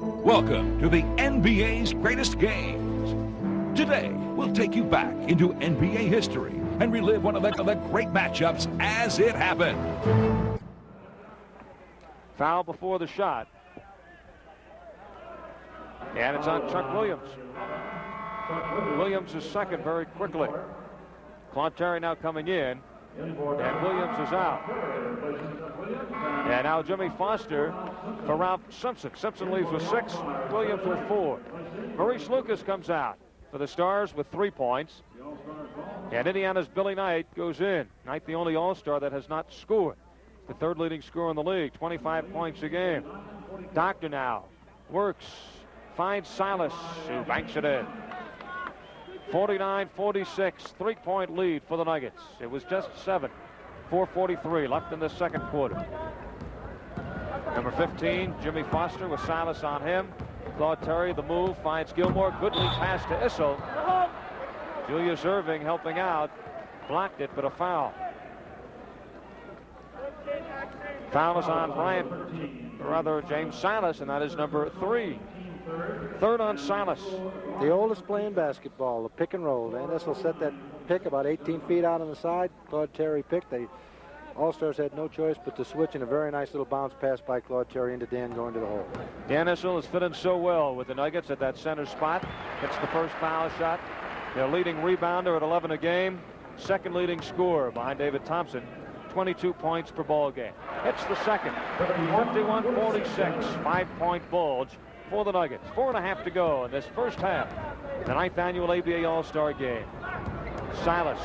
Welcome to the NBA's greatest games. Today, we'll take you back into NBA history and relive one of the great matchups as it happened. Foul before the shot. And it's on Chuck Williams. Williams is second very quickly. Claude Terry now coming in. And Williams is out. And now Jimmy Foster for Ralph Simpson. Simpson leaves with 6. Williams with 4. Maurice Lucas comes out for the Stars with 3 points. And Indiana's Billy Knight goes in. Knight, the only All-Star that has not scored. The third leading scorer in the league, 25 points a game. Doctor now works, finds Silas, who banks it in. 49-46, 3-point lead for the Nuggets. It was just 7. 4:43 left in the second quarter. Number 15, Jimmy Foster with Silas on him. Claude Terry, the move, finds Gilmore. Good lead pass to Issel. Julius Erving helping out. Blocked it, but a foul. Foul is on James Silas, and that is number 3. Third on Silas. The oldest play in basketball, the pick and roll. And this will set that pick about 18 feet out on the side. Claude Terry picked. The All-Stars had no choice but to switch, in a very nice little bounce pass by Claude Terry into Dan going to the hole. Dan Issel has fit in so well with the Nuggets at that center spot. Hits the first foul shot. Their leading rebounder at 11 a game. Second leading scorer behind David Thompson. 22 points per ball game. Hits the second. 51-46. 5-point bulge for the Nuggets. 4.5 to go in this first half. The 9th annual ABA All-Star game. Silas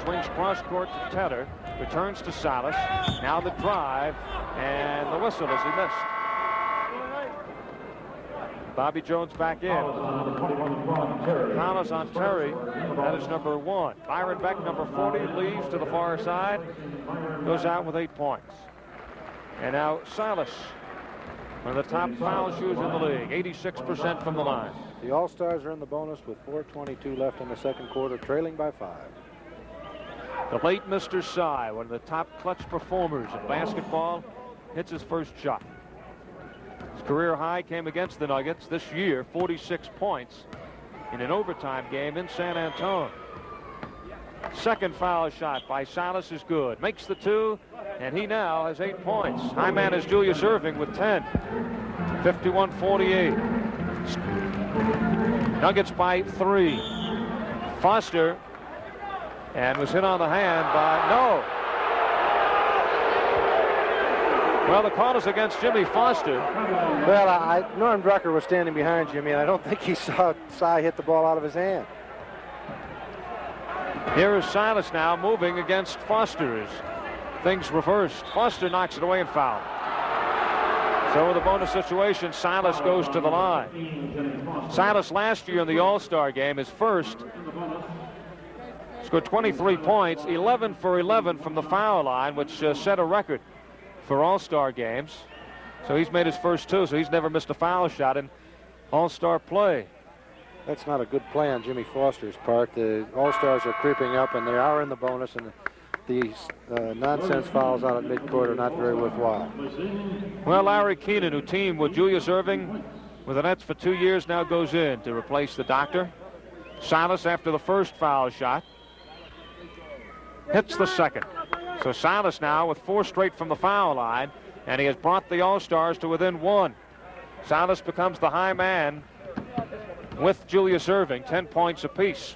swings cross court to Tedder. Returns to Silas. Now the drive and the whistle as he missed. Bobby Jones back in. Foul is on Terry. That is number 1. Byron Beck, number 40, leaves to the far side. Goes out with 8 points. And now Silas, one of the top foul shooters in the league. 86% from the line. The All-Stars are in the bonus with 4:22 left in the second quarter, trailing by 5. The late Mr. Sy, one of the top clutch performers in basketball, hits his first shot. His career high came against the Nuggets this year, 46 points in an overtime game in San Antonio. Second foul shot by Silas is good. Makes the 2, and he now has 8 points. High man is Julius Erving with 10. 51-48. Nuggets by 3. Foster, and was hit on the hand by, no. Well, the call is against Jimmy Foster. Well, Norm Drucker was standing behind Jimmy, and I don't think he saw Sy hit the ball out of his hand. Here is Silas now moving against Foster as things reversed. Foster knocks it away and foul. So with a bonus situation, Silas goes to the line. Silas last year in the All-Star game, his first, scored 23 points, 11 for 11 from the foul line, which set a record for All-Star games. So he's made his first 2, so he's never missed a foul shot in All-Star play. That's not a good play on Jimmy Foster's part. The All-Stars are creeping up, and they are in the bonus, and these nonsense fouls out at midcourt are not very worthwhile. Well, Larry Keenan, who teamed with Julius Erving with the Nets for 2 years, now goes in to replace the Doctor. Silas, after the first foul shot, hits the second. So Silas now with 4 straight from the foul line, and he has brought the All-Stars to within 1. Silas becomes the high man with Julius Erving, 10 points apiece.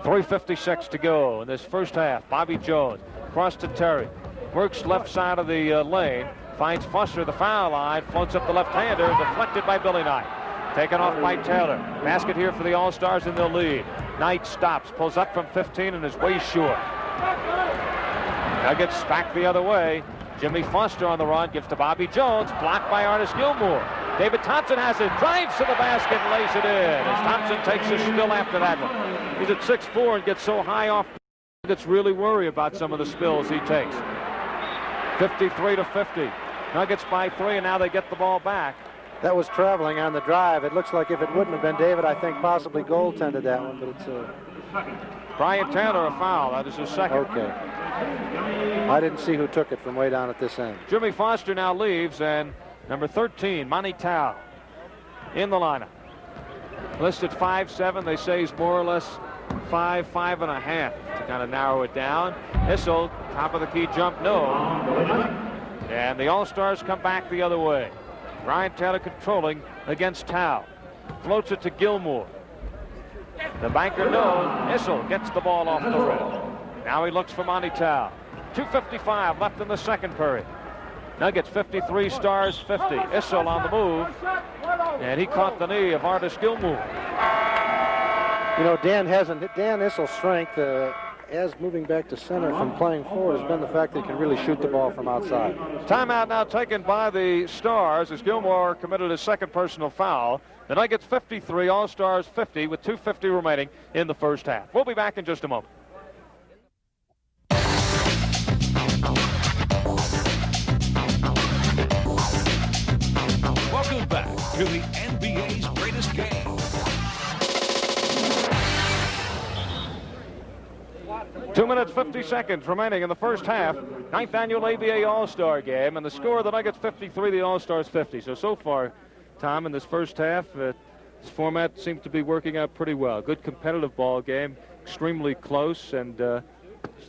3:56 to go in this first half. Bobby Jones cross to Terry. Works left side of the lane. Finds Foster the foul line. Floats up the left-hander. Deflected by Billy Knight. Taken off by Taylor. Basket here for the All-Stars in the lead. Knight stops. Pulls up from 15 and is way short. Nuggets back the other way. Jimmy Foster on the run. Gives to Bobby Jones. Blocked by Artis Gilmore. David Thompson has it. Drives to the basket and lays it in. As Thompson takes a spill after that one. He's at 6'4" and gets so high off. Nuggets really worry about some of the spills he takes. 53-50. Nuggets by 3, and now they get the ball back. That was traveling on the drive. It looks like if it wouldn't have been David, I think possibly goaltended that one, but it's Brian Taylor, a foul. That is his second. Okay. I didn't see who took it from way down at this end. Jimmy Foster now leaves, and Number 13, Monty Tao, in the lineup. Listed 5'7". They say he's more or less 5'5.5" to kind of narrow it down. Issel, top of the key jump, no. And the All-Stars come back the other way. Brian Taylor controlling against Tao. Floats it to Gilmore. The banker, no. Issel gets the ball off the rim. Now he looks for Monty Tao. 2:55 left in the second period. Nuggets 53, Stars 50. Issel on the move. And he caught the knee of Artis Gilmore. You know, Dan Issel's strength as moving back to center from playing forward has been the fact that he can really shoot the ball from outside. Timeout now taken by the Stars as Gilmore committed his second personal foul. The Nuggets 53, All-Stars 50 with 2:50 remaining in the first half. We'll be back in just a moment. Welcome back to the NBA's greatest game. Two minutes, 50 seconds remaining in the first half. 9th annual ABA All-Star game, and the score, the Nuggets 53, the All-Stars 50. So far, Tom, in this first half, this format seems to be working out pretty well. Good competitive ball game, extremely close, and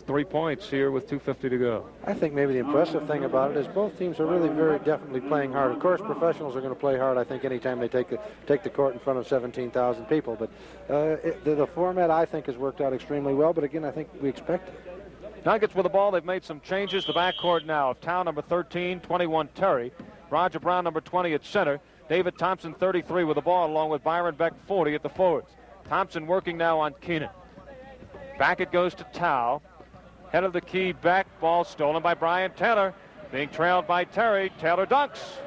3 points here with 2:50 to go. I think maybe the impressive thing about it is both teams are really very definitely playing hard. Of course, professionals are going to play hard, I think, anytime they take the court in front of 17,000 people. But the format, I think, has worked out extremely well. But again, I think we expected it. Nuggets with the ball. They've made some changes. The backcourt now of Tao, number 13, 21, Terry. Roger Brown, number 20 at center. David Thompson, 33, with the ball, along with Byron Beck, 40 at the forwards. Thompson working now on Keenan. Back it goes to Tao. Head of the key, back, ball stolen by Brian Taylor. Being trailed by Terry. Taylor dunks.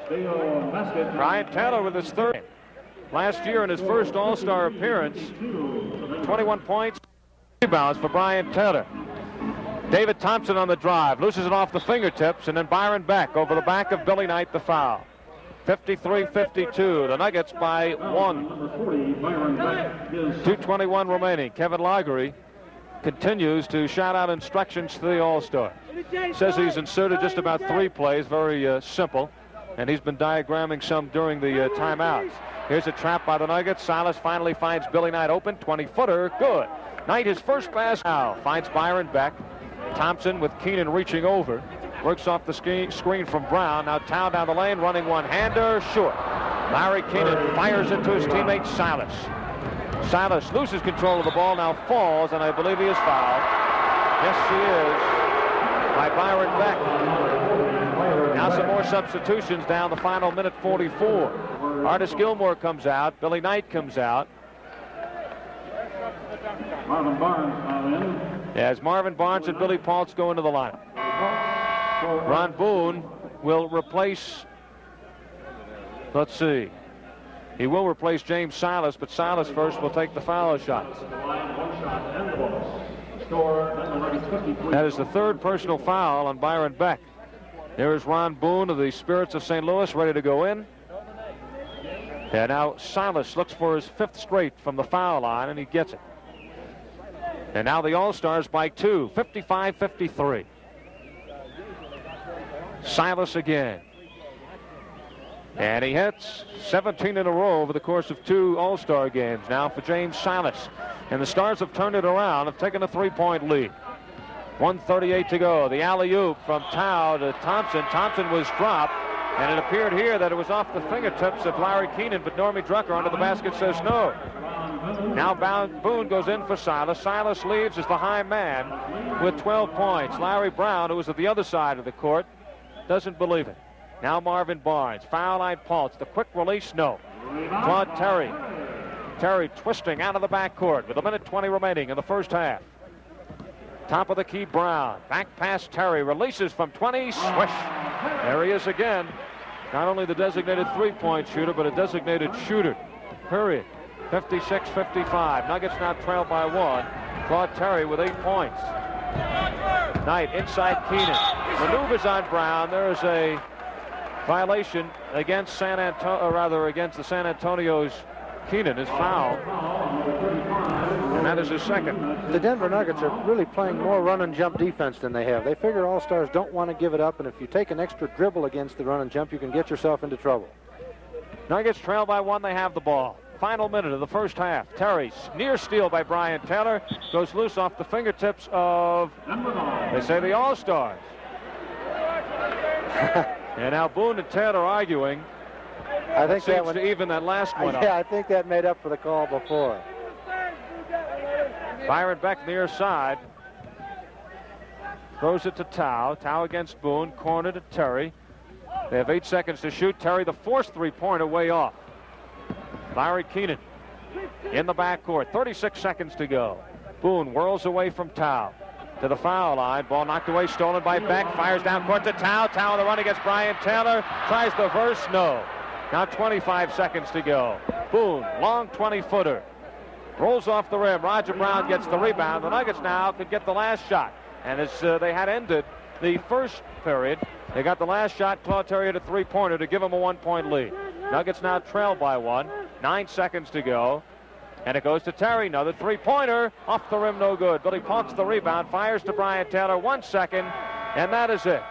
Brian Taylor with his third. Last year in his first All-Star appearance, 21 points. Rebounds for Brian Taylor. David Thompson on the drive. Loses it off the fingertips, and then Byron Beck over the back of Billy Knight, the foul. 53-52. The Nuggets by 1. 2:21 remaining. Kevin Laughery continues to shout out instructions to the All-Star. Says he's inserted just about 3 plays, very simple, and he's been diagramming some during the timeouts. Here's a trap by the Nuggets. Silas finally finds Billy Knight open. 20-footer, good. Knight, his first pass now, finds Byron Beck. Thompson with Keenan reaching over. Works off the screen from Brown. Now Tao down the lane, running one-hander, short. Larry Keenan fires it to his teammate Silas. Silas loses control of the ball, now falls, and I believe he is fouled. Yes, he is, by Byron Beck. Now some more substitutions down the final minute 44. Artis Gilmore comes out. Billy Knight comes out. Marvin Barnes As Marvin Barnes and Billy Paltz go into the lineup. Ron Boone will replace, let's see. He will replace James Silas, but Silas first will take the foul shots. That is the third personal foul on Byron Beck. There is Ron Boone of the Spirits of St. Louis ready to go in. And now Silas looks for his 5th straight from the foul line, and he gets it. And now the All-Stars by 2, 55-53. Silas again. And he hits 17 in a row over the course of 2 All-Star games now for James Silas. And the Stars have turned it around, have taken a 3-point lead. 1:38 to go. The alley-oop from Tao to Thompson. Thompson was dropped, and it appeared here that it was off the fingertips of Larry Keenan, but Normie Drucker under the basket says no. Now Boone goes in for Silas. Silas leaves as the high man with 12 points. Larry Brown, who was at the other side of the court, doesn't believe it. Now Marvin Barnes, foul line Paltz. The quick release, no. Claude Terry. Terry twisting out of the backcourt with 1:20 remaining in the first half. Top of the key, Brown. Back past Terry. Releases from 20. Swish. There he is again. Not only the designated 3-point shooter, but a designated shooter. Period. 56-55. Nuggets now trail by 1. Claude Terry with 8 points. Knight inside Keenan. Maneuvers on Brown. There is a violation against against the San Antonio's Keenan is fouled. And That is his second. The Denver Nuggets are really playing more run and jump defense than they have. They figure All-Stars don't want to give it up, and if you take an extra dribble against the run and jump, you can get yourself into trouble. Nuggets trail by 1. They have the ball. Final minute of the first half. Terry, near steal by Brian Taylor, goes loose off the fingertips of, they say, the All-Stars. And now Boone and Taylor arguing. I think that seems to even that last one up. Yeah, I think that made up for the call before. Byron Beck near side. Throws it to Tao. Tao against Boone. Corner to Terry. They have 8 seconds to shoot. Terry, the forced three-pointer, way off. Larry Keenan in the backcourt. 36 seconds to go. Boone whirls away from Tao to the foul line. Ball knocked away, stolen by Beck. Fires down court to Tao. Tao on the run against Brian Taylor. Tries the verse. No. Now 25 seconds to go. Boone, long 20-footer. Rolls off the rim. Roger Brown gets the rebound. The Nuggets now could get the last shot. And as they had ended the first period, they got the last shot. Claude Terry at a three-pointer to give them a 1-point lead. Nuggets now trail by 1. 9 seconds to go. And it goes to Terry. Another three-pointer. Off the rim, no good. Billy Paulks the rebound. Fires to Brian Taylor. 1 second. And that is it.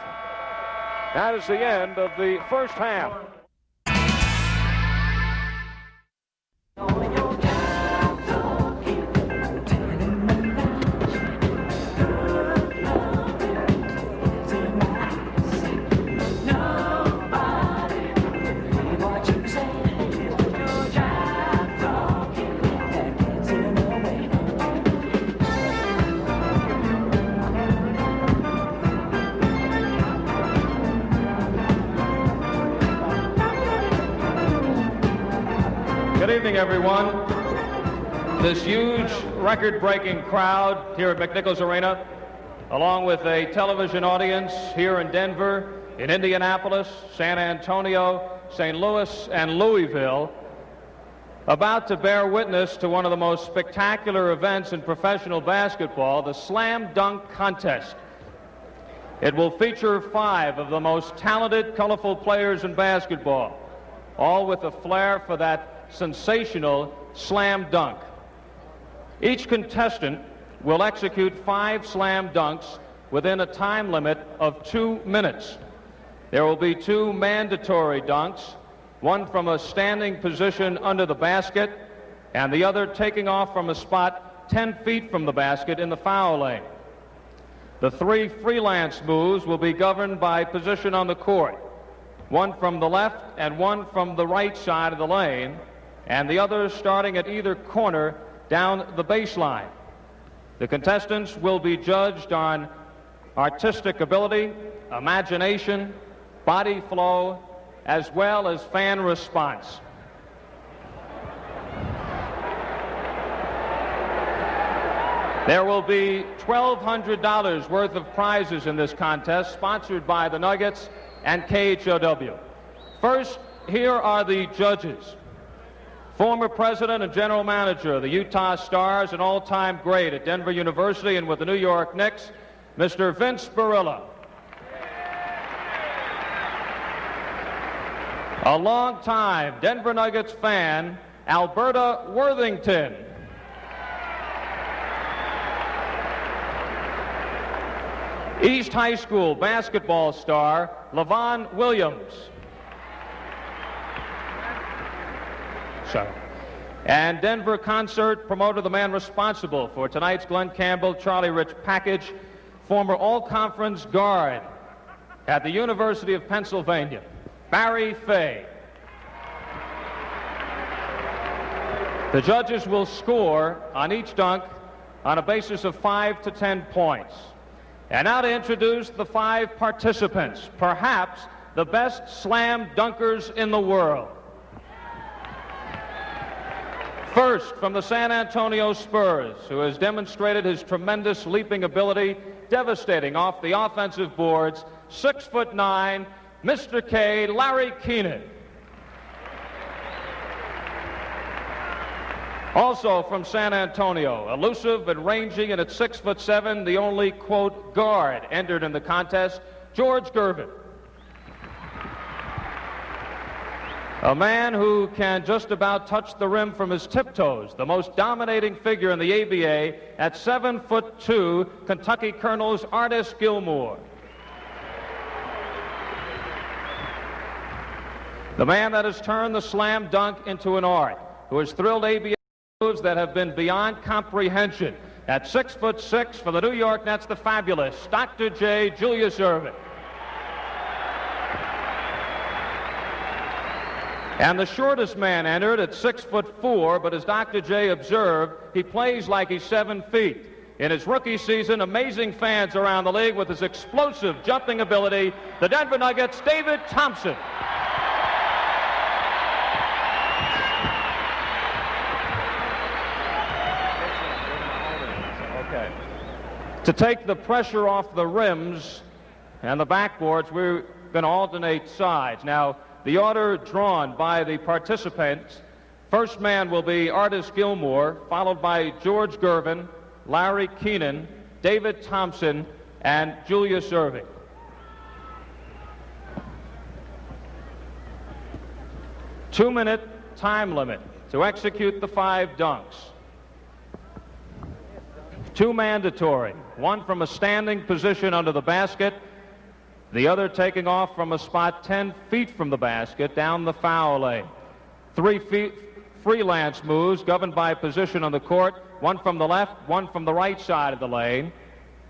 That is the end of the first half. Good evening, everyone. This huge record-breaking crowd here at McNichols Arena, along with a television audience here in Denver, in Indianapolis, San Antonio, St. Louis, and Louisville, about to bear witness to one of the most spectacular events in professional basketball, the Slam Dunk Contest. It will feature 5 of the most talented, colorful players in basketball, all with a flair for that sensational slam dunk. Each contestant will execute 5 slam dunks within a time limit of 2 minutes. There will be 2 mandatory dunks, one from a standing position under the basket and the other taking off from a spot 10 feet from the basket in the foul lane. The 3 freelance moves will be governed by position on the court, one from the left and one from the right side of the lane, and the others starting at either corner down the baseline. The contestants will be judged on artistic ability, imagination, body flow, as well as fan response. There will be $1,200 worth of prizes in this contest, sponsored by the Nuggets and KHOW. First, here are the judges. Former president and general manager of the Utah Stars, an all-time great at Denver University and with the New York Knicks, Mr. Vince Barilla. A long-time Denver Nuggets fan, Alberta Worthington. East High School basketball star, LaVon Williams. And Denver concert promoter, the man responsible for tonight's Glenn Campbell, Charlie Rich package, former all-conference guard at the University of Pennsylvania, Barry Fay. The judges will score on each dunk on a basis of 5 to 10 points. And now to introduce the 5 participants, perhaps the best slam dunkers in the world. First, from the San Antonio Spurs, who has demonstrated his tremendous leaping ability, devastating off the offensive boards, 6'9", Mr. K, Larry Keenan. Also from San Antonio, elusive and rangy, and at 6'7", the only, quote, guard entered in the contest, George Gervin. A man who can just about touch the rim from his tiptoes, the most dominating figure in the ABA at 7'2", Kentucky Colonel's Artis Gilmore. The man that has turned the slam dunk into an art, who has thrilled ABA moves that have been beyond comprehension. At 6'6" for the New York Nets, the fabulous Dr. J. Julius Erving. And the shortest man entered at 6'4", but as Dr. J observed, he plays like he's 7 feet. In his rookie season, amazing fans around the league with his explosive jumping ability, the Denver Nuggets, David Thompson. Okay. To take the pressure off the rims and the backboards, we're going to alternate sides. Now, the order drawn by the participants, first man will be Artis Gilmore, followed by George Gervin, Larry Keenan, David Thompson, and Julius Erving. Two-minute time limit to execute the 5 dunks. 2 mandatory, one from a standing position under the basket, the other taking off from a spot 10 feet from the basket down the foul lane. 3 freelance moves governed by position on the court, one from the left, one from the right side of the lane,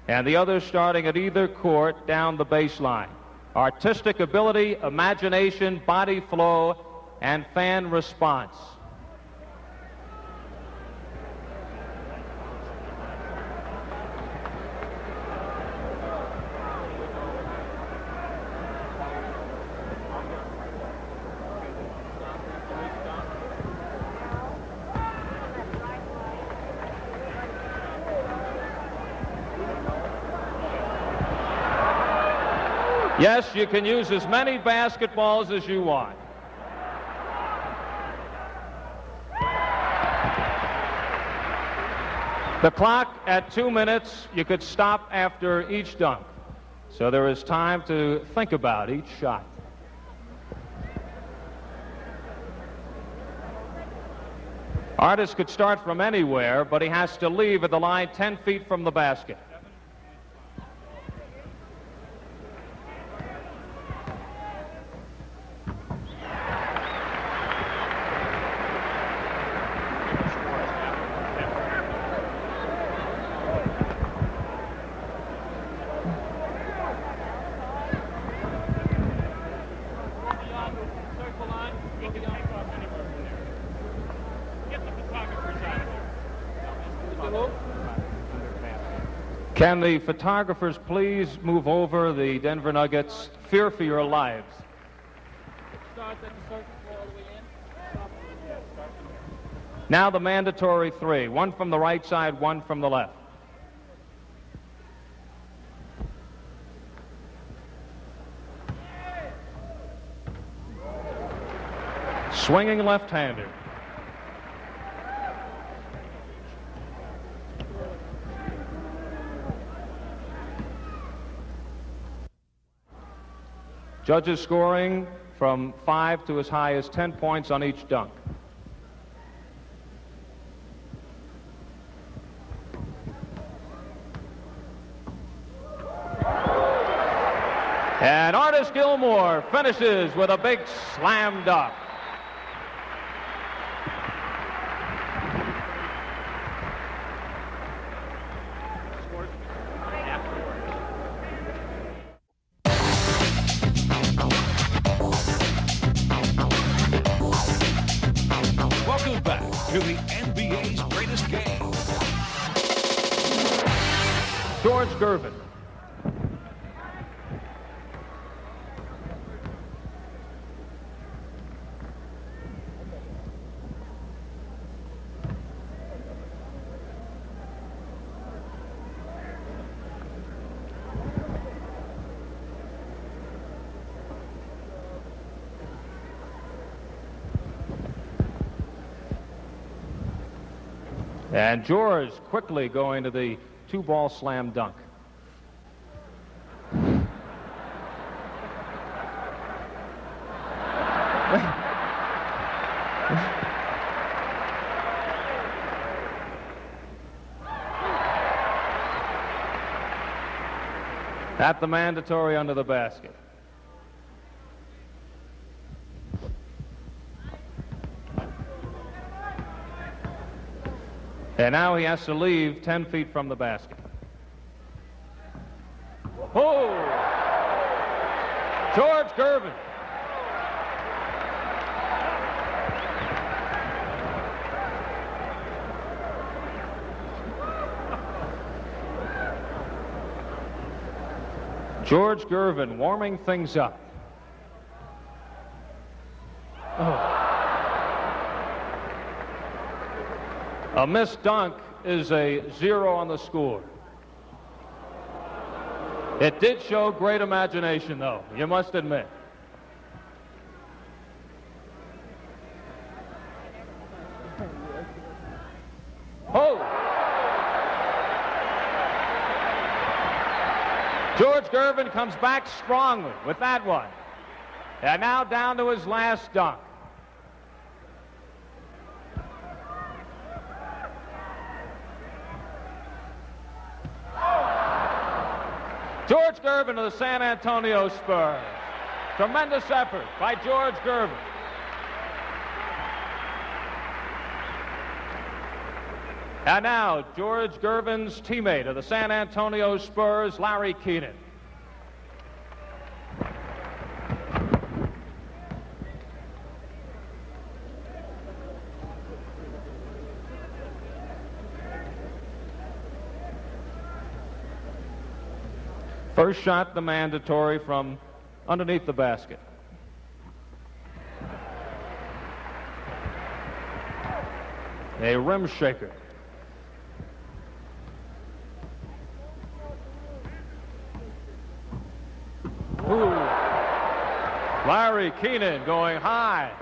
and the other starting at either court down the baseline. Artistic ability, imagination, body flow, and fan response. Yes, you can use as many basketballs as you want. The clock at 2 minutes, you could stop after each dunk. So there is time to think about each shot. Artis could start from anywhere, but he has to leave at the line 10 feet from the basket. Can the photographers please move over the Denver Nuggets? Fear for your lives. Now the mandatory 3, one from the right side, one from the left. Swinging left-hander. Judges scoring from 5 to as high as 10 points on each dunk. And Artis Gilmore finishes with a big slam dunk. Welcome back to the NBA's greatest game. George Gervin. And George quickly going to the 2-ball slam dunk. At the mandatory under the basket. And now he has to leave 10 feet from the basket. Oh! George Gervin. George Gervin warming things up. Oh. A missed dunk is a 0 on the score. It did show great imagination, though, you must admit. Oh! George Gervin comes back strongly with that one. And now down to his last dunk. George Gervin of the San Antonio Spurs. Tremendous effort by George Gervin. And now, George Gervin's teammate of the San Antonio Spurs, Larry Keenan. First shot, the mandatory from underneath the basket. A rim shaker. Ooh. Larry Keenan going high.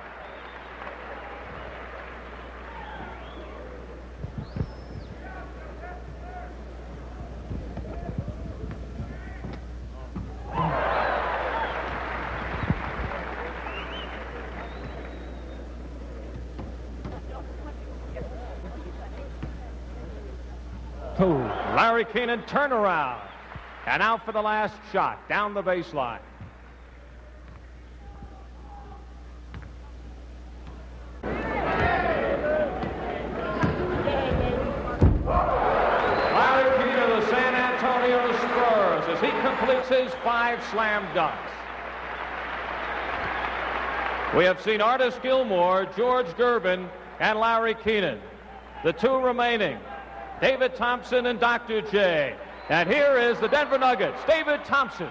Larry Keenan turnaround. And out for the last shot, down the baseline. Larry Keenan of the San Antonio Spurs as he completes his 5 slam dunks. We have seen Artis Gilmore, George Gervin, and Larry Keenan. The 2 remaining, David Thompson and Dr. J. And here is the Denver Nuggets, David Thompson.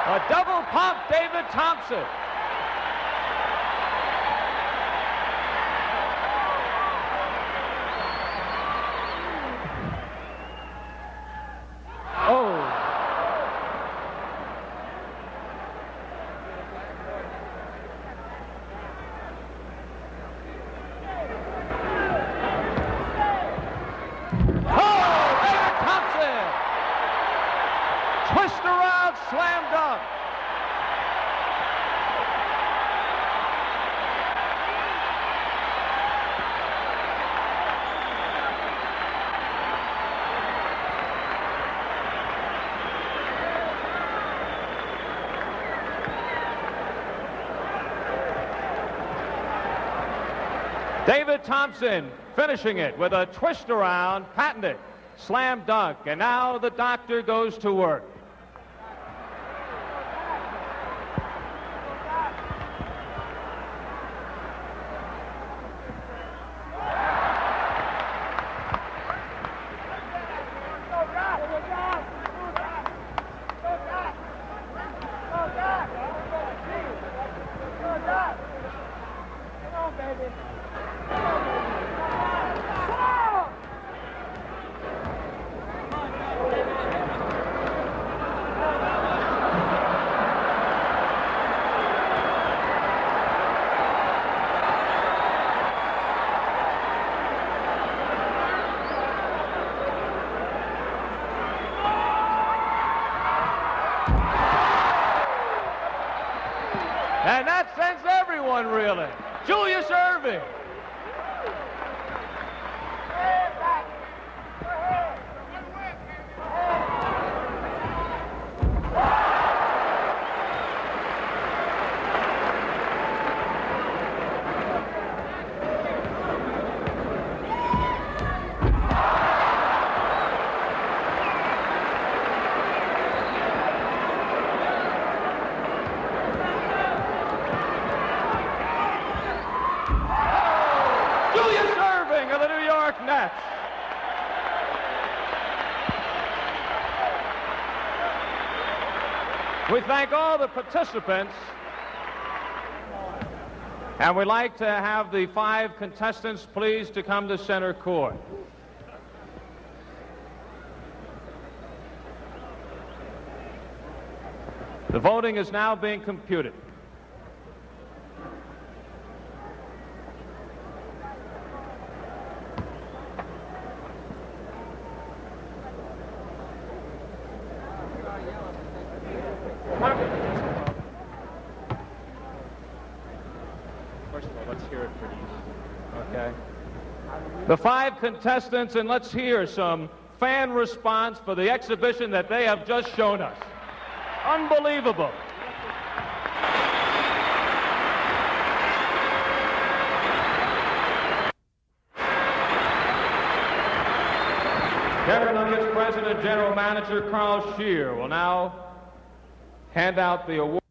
A double pump, David Thompson. Oh. Oh, David Thompson. Twist around, slam dunk. David Thompson finishing it with a twist around, patented slam dunk. And now the doctor goes to work. one reeling. Julius Erving. We thank all the participants, and we'd like to have the 5 contestants pleased to come to center court. The voting is now being computed. The 5 contestants, and let's hear some fan response for the exhibition that they have just shown us. Unbelievable. Denver Nuggets President General Manager Carl Scheer will now hand out the award.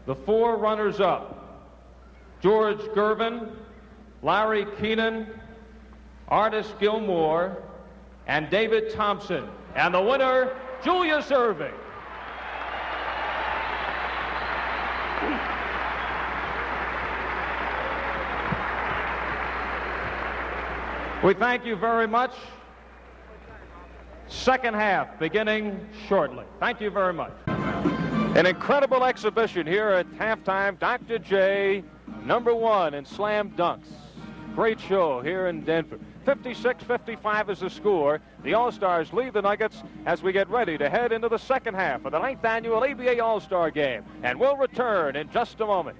The 4 runners-up: George Gervin, Larry Keenan, Artis Gilmore, and David Thompson. And the winner, Julius Erving. We thank you very much. Second half beginning shortly. Thank you very much. An incredible exhibition here at halftime. Dr. J, #1 in slam dunks. Great show here in Denver. 56-55 is the score. The All-Stars lead the Nuggets as we get ready to head into the second half of the 9th annual ABA All-Star Game. And we'll return in just a moment.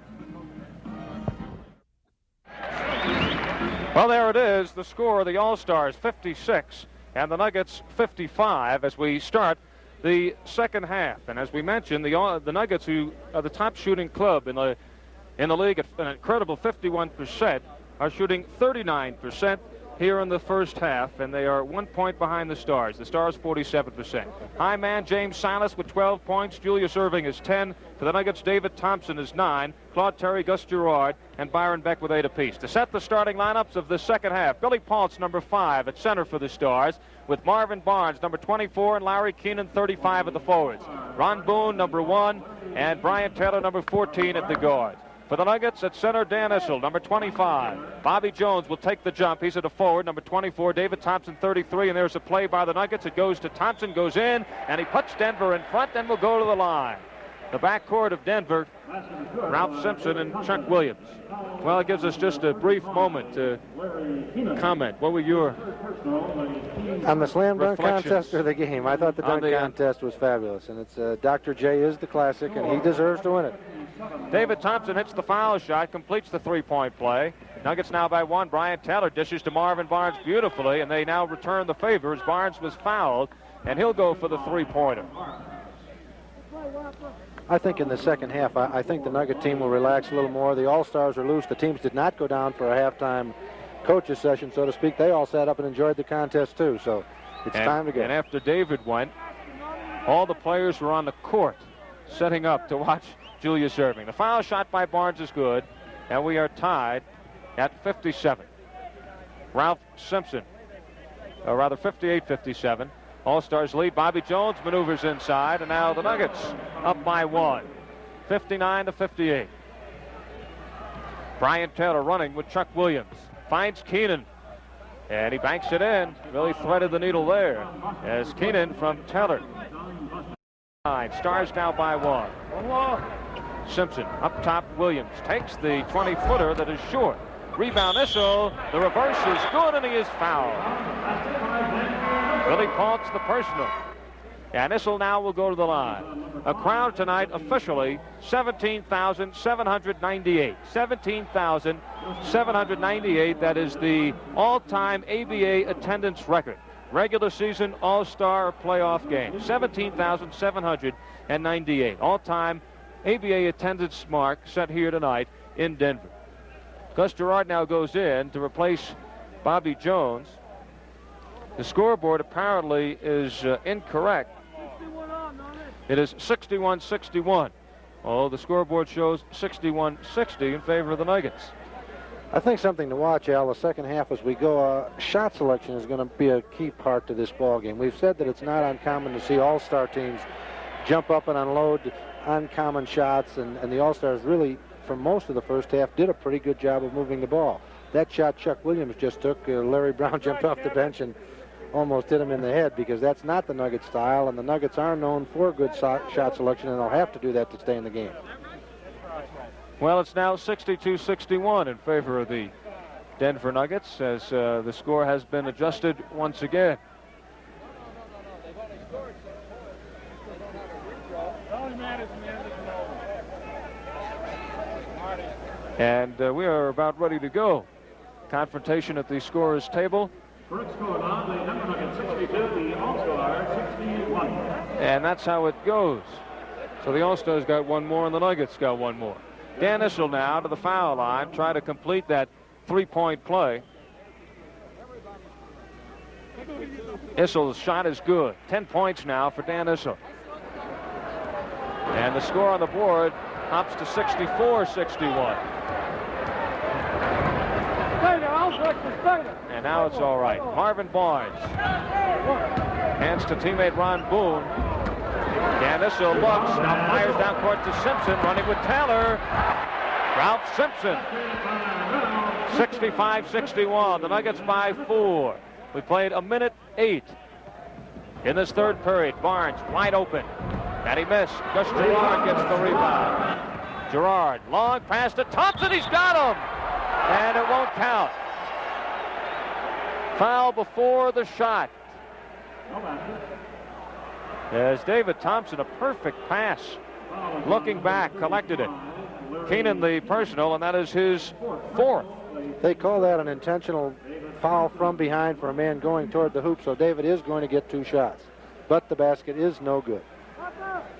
Well, there it is. The score of the All-Stars, 56, and the Nuggets, 55, as we start the second half. And as we mentioned, the Nuggets, who are the top shooting club in the league at an incredible 51%, are shooting 39% here in the first half, and they are 1 point behind the Stars. The Stars 47%. High man James Silas with 12 points. Julius Erving is 10. For the Nuggets, David Thompson is 9. Claude Terry, Gus Gerard, and Byron Beck with 8 apiece. To set the starting lineups of the second half, Billy Paultz, #5 at center for the Stars, with Marvin Barnes, #24, and Larry Keenan, 35 at the forwards. Ron Boone, #1, and Brian Taylor, #14 at the guards. For the Nuggets at center, Dan Issel, #25. Bobby Jones will take the jump. He's at a forward, #24. David Thompson, 33. And there's a play by the Nuggets. It goes to Thompson, goes in, and he puts Denver in front and will go to the line. The backcourt of Denver, Ralph Simpson and Chuck Williams. Well, it gives us just a brief moment to comment. What were your on the slam dunk contest or the game? I thought the dunk contest was fabulous, and it's Dr. J is the classic, and he deserves to win it. David Thompson hits the foul shot, completes the three-point play. Nuggets now by 1. Brian Taylor dishes to Marvin Barnes beautifully, and they now return the favor as Barnes was fouled, and he'll go for the three-pointer. I think in the second half, I think the Nugget team will relax a little more. The All-Stars are loose. The teams did not go down for a halftime coaches session, so to speak. They all sat up and enjoyed the contest, too, so it's time to go. And after David went, all the players were on the court setting up to watch Julius Erving. The foul shot by Barnes is good, and we are tied at 57. Ralph Simpson, or rather 58-57. All-Stars lead. Bobby Jones maneuvers inside, and now the Nuggets up by 1. 59-58. Brian Taylor running with Chuck Williams. Finds Keenan, and he banks it in. Really threaded the needle there as Keenan from Taylor. Stars now by 1. Simpson up top. Williams takes the 20-footer that is short. Rebound Issel. The reverse is good, and he is fouled. Billy Paultz the personal. And Issel now will go to the line. A crowd tonight officially 17,798. 17,798. That is the all-time ABA attendance record. Regular season, all-star, playoff game. 17,798. All-time ABA attendance mark set here tonight in Denver. Gus Gerard now goes in to replace Bobby Jones. The scoreboard apparently is incorrect. It is 61-61. Oh, the scoreboard shows 61-60 in favor of the Nuggets. I think something to watch, Al, the second half as we go. Shot selection is going to be a key part to this ball game. We've said that it's not uncommon to see all-star teams jump up and unload uncommon shots, and the all-stars really, for most of the first half, did a pretty good job of moving the ball. That shot Chuck Williams just took, Larry Brown jumped off the bench and almost hit him in the head, because that's not the Nuggets style, and the Nuggets are known for good shot selection, and they'll have to do that to stay in the game. Well, it's now 62-61 in favor of the Denver Nuggets, as the score has been adjusted once again. And we are about ready to go. Confrontation at the scorer's table. First score on the Denver Nuggets 62, the All-Star 61. And that's how it goes. So the All-Stars got one more and the Nuggets got one more. Dan Issel now to the foul line, try to complete that three-point play. Issel's shot is good. 10 points now for Dan Issel. And the score on the board hops to 64-61. And now it's all right. Marvin Barnes hands to teammate Ron Boone. Dan Issel looks, now fires down court to Simpson, running with Taylor. Ralph Simpson. 65-61. The Nuggets by 4. We played a minute 8 in this third period. Barnes wide open, and he missed. Gus Gerard gets the rebound. Gerard, long pass to Thompson. He's got him, and it won't count. Foul before the shot. As David Thompson, a perfect pass. Looking back, collected it. Keenan the personal, and that is his 4th. They call that an intentional foul from behind for a man going toward the hoop, so David is going to get 2 shots. But the basket is no good.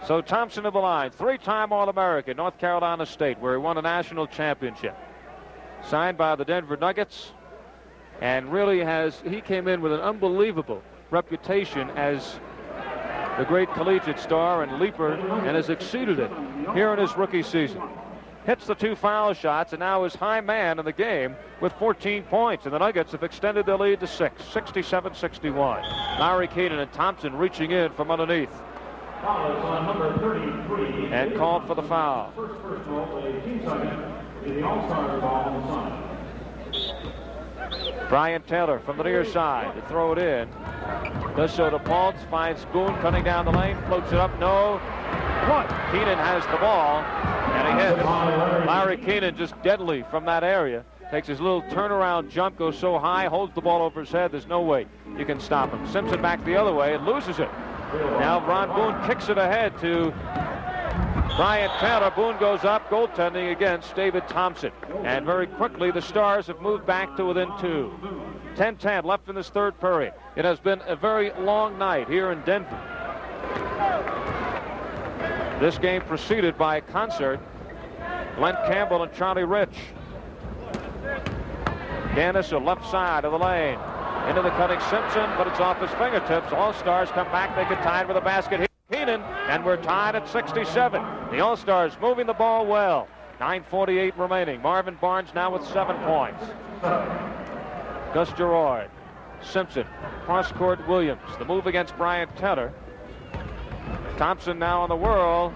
So Thompson to the line, 3-time All-American, North Carolina State, where he won a national championship. Signed by the Denver Nuggets, and really he came in with an unbelievable reputation as the great collegiate star and leaper, and has exceeded it here in his rookie season. Hits the 2 foul shots, and now is high man in the game with 14 points, and the Nuggets have extended their lead to 6, 67-61. Larry Keenan and Thompson reaching in from underneath. And called for the foul. Brian Taylor from the near side to throw it in. Does so to Paultz, finds Boone cutting down the lane, floats it up, no. Keenan has the ball, and he hits. Larry Keenan just deadly from that area. Takes his little turnaround jump, goes so high, holds the ball over his head, there's no way you can stop him. Simpson back the other way and loses it. Now Ron Boone kicks it ahead to Brian Taylor. Boone goes up, goaltending against David Thompson. And very quickly, the Stars have moved back to within 2. 10-10 left in this third period. It has been a very long night here in Denver. This game preceded by a concert. Glenn Campbell and Charlie Rich. Dan Issel left side of the lane. Into the cutting Simpson, but it's off his fingertips. All-Stars come back. They can tie it with a basket here. Keenan, and we're tied at 67. The All-Stars moving the ball well. 9:48 remaining. Marvin Barnes now with 7 points. Gus Gerard, Simpson, cross-court Williams. The move against Brian Taylor. Thompson now on the whirl.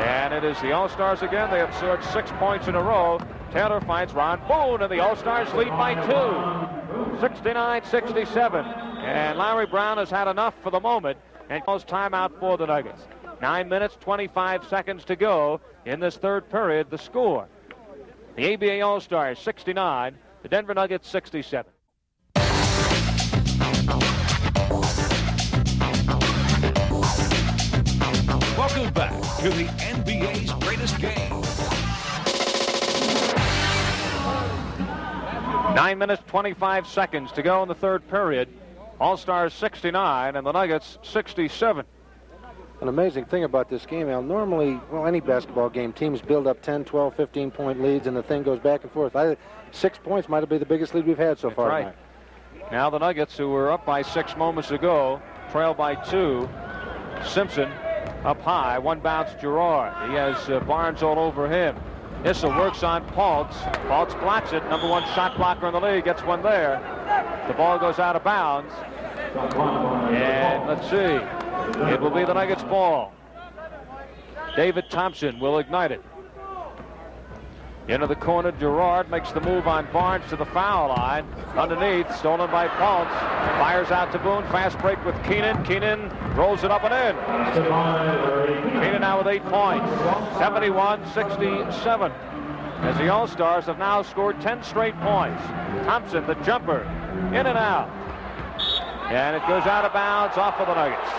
And it is the All-Stars again. They have scored 6 points in a row. Taylor finds Ron Boone, and the All-Stars lead by 2. 69-67. And Larry Brown has had enough for the moment and calls timeout for the Nuggets. 9 minutes, 25 seconds to go in this third period. The score, the ABA All-Stars 69, the Denver Nuggets 67. you back to the NBA's greatest game. 9 minutes, 25 seconds to go in the third period. All-Stars 69 and the Nuggets 67. An amazing thing about this game, Al, normally, well, any basketball game, teams build up 10, 12, 15-point leads, and the thing goes back and forth. 6 points might have been the biggest lead we've had so far right. tonight. Now the Nuggets, who were up by 6 moments ago, trail by 2. Simpson up high, one bounce Gerard. He has Barnes all over him. Issa works on Paltz. Paltz blocks it. Number 1 shot blocker in the league, gets one there. The ball goes out of bounds. And let's see. It will be the Nuggets ball. David Thompson will ignite it. Into the corner, Gerard makes the move on Barnes to the foul line. Underneath, stolen by Paltz. Fires out to Boone. Fast break with Keenan. Keenan rolls it up and in. Keenan now with 8 points. 71-67. As the All-Stars have now scored 10 straight points. Thompson, the jumper, in and out. And it goes out of bounds off of the Nuggets.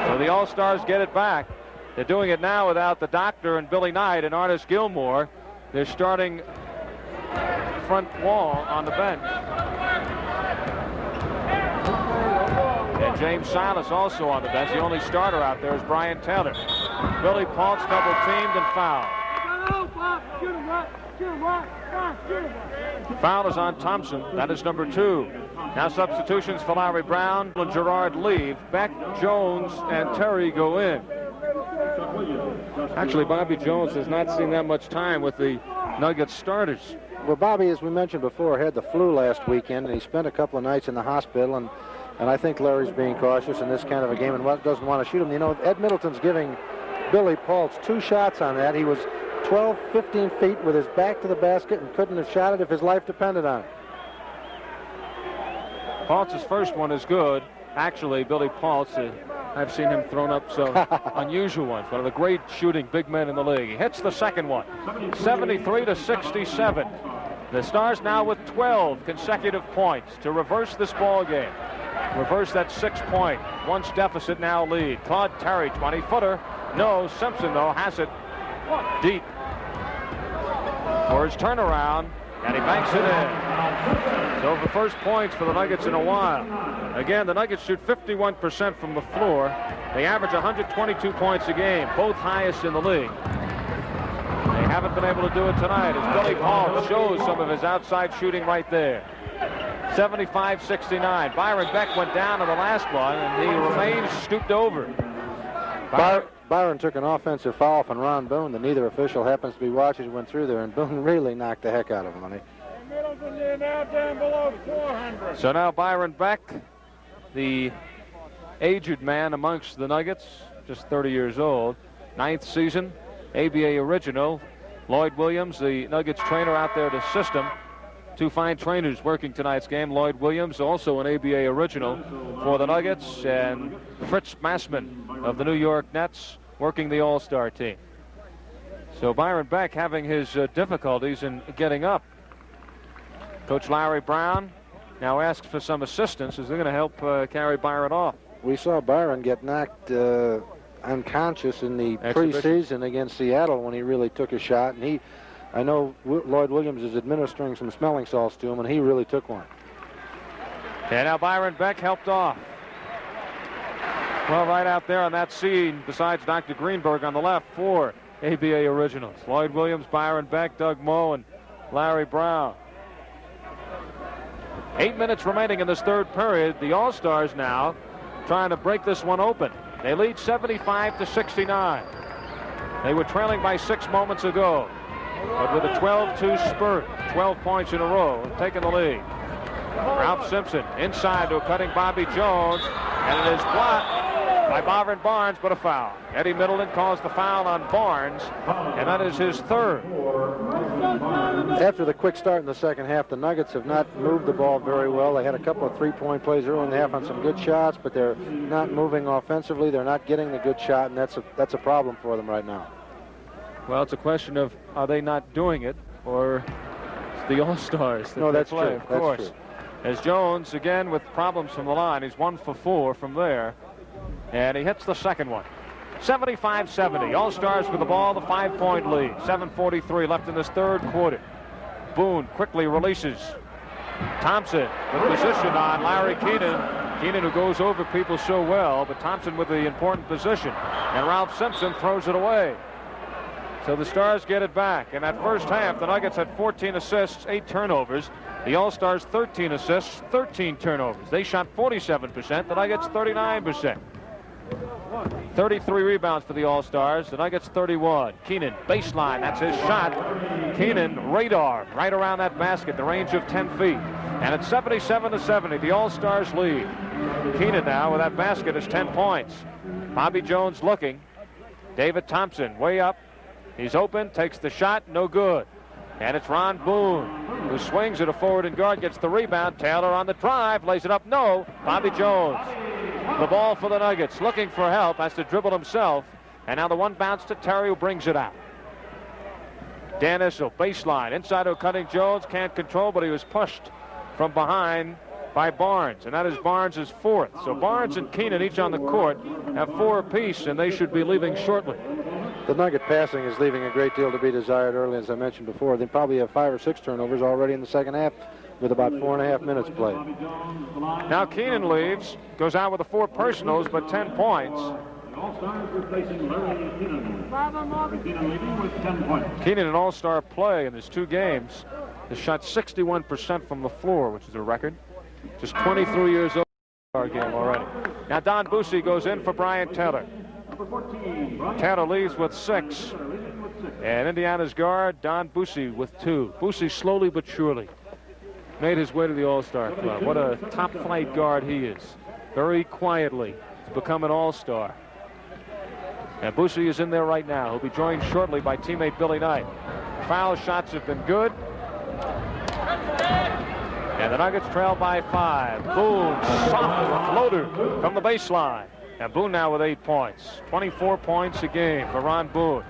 So the All-Stars get it back. They're doing it now without the doctor and Billy Knight and Artis Gilmore. They're starting front wall on the bench. And James Silas also on the bench. The only starter out there is Brian Taylor. Billy Paltz double-teamed and fouled. Foul is on Thompson. That is number 2. Now substitutions for Larry Brown and Gerard leave. Beck, Jones, and Terry go in. Actually, Bobby Jones has not seen that much time with the Nuggets starters. Well, Bobby, as we mentioned before, had the flu last weekend, and he spent a couple of nights in the hospital, and I think Larry's being cautious in this kind of a game and doesn't want to shoot him. You know, Ed Middleton's giving Billy Paltz 2 shots on that. He was 12, 15 feet with his back to the basket and couldn't have shot it if his life depended on it. Paltz's first one is good. Actually, Billy Paltz, I've seen him thrown up some unusual ones. One of the great shooting big men in the league. He hits the second one. 73-67. The Stars now with 12 consecutive points to reverse this ball game. Reverse that 6-point once deficit now lead. Claude Terry, 20-footer. No, Simpson, though, has it deep for his turnaround, and he banks it in. So the first points for the Nuggets in a while. Again, the Nuggets shoot 51% from the floor. They average 122 points a game, both highest in the league. They haven't been able to do it tonight as Billy Paltz shows some of his outside shooting right there. 75-69. Byron Beck went down in the last one, and he remains stooped over. Byron took an offensive foul from Ron Boone that neither official happens to be watching. He went through there, and Boone really knocked the heck out of him. So now Byron Beck, the aged man amongst the Nuggets, just 30 years old, 9th season, ABA original. Lloyd Williams, the Nuggets trainer out there to assist him. 2 fine trainers working tonight's game. Lloyd Williams, also an ABA original for the Nuggets, and Fritz Massman of the New York Nets working the All-Star team. So Byron Beck having his difficulties in getting up. Coach Larry Brown now asks for some assistance as they're going to help carry Byron off. We saw Byron get knocked unconscious in the preseason against Seattle when he really took a shot, and I know Lloyd Williams is administering some smelling salts to him, and he really took one. And now Byron Beck helped off. Well, right out there on that scene, besides Dr. Greenberg on the left, 4 ABA originals. Lloyd Williams, Byron Beck, Doug Moe, and Larry Brown. 8 minutes remaining in this third period. The All-Stars now trying to break this one open. They lead 75-69. They were trailing by 6 moments ago. But with a 12-2 spurt, 12 points in a row, taking the lead. Ralph Simpson inside to a cutting Bobby Jones, and it is blocked by Marvin Barnes, but a foul. Eddie Middleton calls the foul on Barnes, and that is his 3rd. After the quick start in the second half, the Nuggets have not moved the ball very well. They had a couple of 3-point plays early in the half on some good shots, but they're not moving offensively. They're not getting the good shot, and that's a problem for them right now. Well, it's a question of are they not doing it, or it's the All-Stars that no, that's play, true. of course. That's true. As Jones, again, with problems from the line. He's 1 for 4 from there. And he hits the second one. 75-70. All-Stars with the ball, the 5-point lead. 7:43 left in this third quarter. Boone quickly releases. Thompson with position on Larry Keenan. Keenan, who goes over people so well, but Thompson with the important position. And Ralph Simpson throws it away. So the Stars get it back. In that first half, the Nuggets had 14 assists, 8 turnovers. The All-Stars 13 assists, 13 turnovers. They shot 47%, the Nuggets 39%. 33 rebounds for the All-Stars, the Nuggets 31. Keenan, baseline, that's his shot. Keenan, radar, right around that basket, the range of 10 feet. And it's 77-70, the All-Stars lead. Keenan now with that basket is 10 points. Bobby Jones looking. David Thompson way up. He's open, takes the shot, no good. And it's Ron Boone, who swings at a forward and guard, gets the rebound. Taylor on the drive, lays it up, no. Bobby Jones. The ball for the Nuggets, looking for help, has to dribble himself. And now the one bounce to Terry, who brings it out. Dan Issel, baseline, inside O'Cutting. Jones can't control, but he was pushed from behind by Barnes, and that is Barnes' fourth. So Barnes and Keenan, each on the court, have 4 apiece, and they should be leaving shortly. The Nugget passing is leaving a great deal to be desired early, as I mentioned before. They probably have 5 or 6 turnovers already in the second half with about 4.5 minutes played. Now Keenan leaves, goes out with the 4 personals, but 10 points. All-Stars replacing Larry Keenan. Keenan leading with 10 points. Keenan, an all-star play in his 2 games, has shot 61% from the floor, which is a record. Just 23 years old in our game already. Now Don Bussey goes in for Brian Taylor. Taylor leaves with 6. And Indiana's guard, Don Bussey, with 2. Bussey slowly but surely made his way to the All-Star club. What a top-flight guard he is. Very quietly to become an All-Star. And Bussey is in there right now. He'll be joined shortly by teammate Billy Knight. Foul shots have been good. And the Nuggets trail by 5. Boone, soft floater from the baseline. And Boone now with 8 points. 24 points a game for Ron Boone.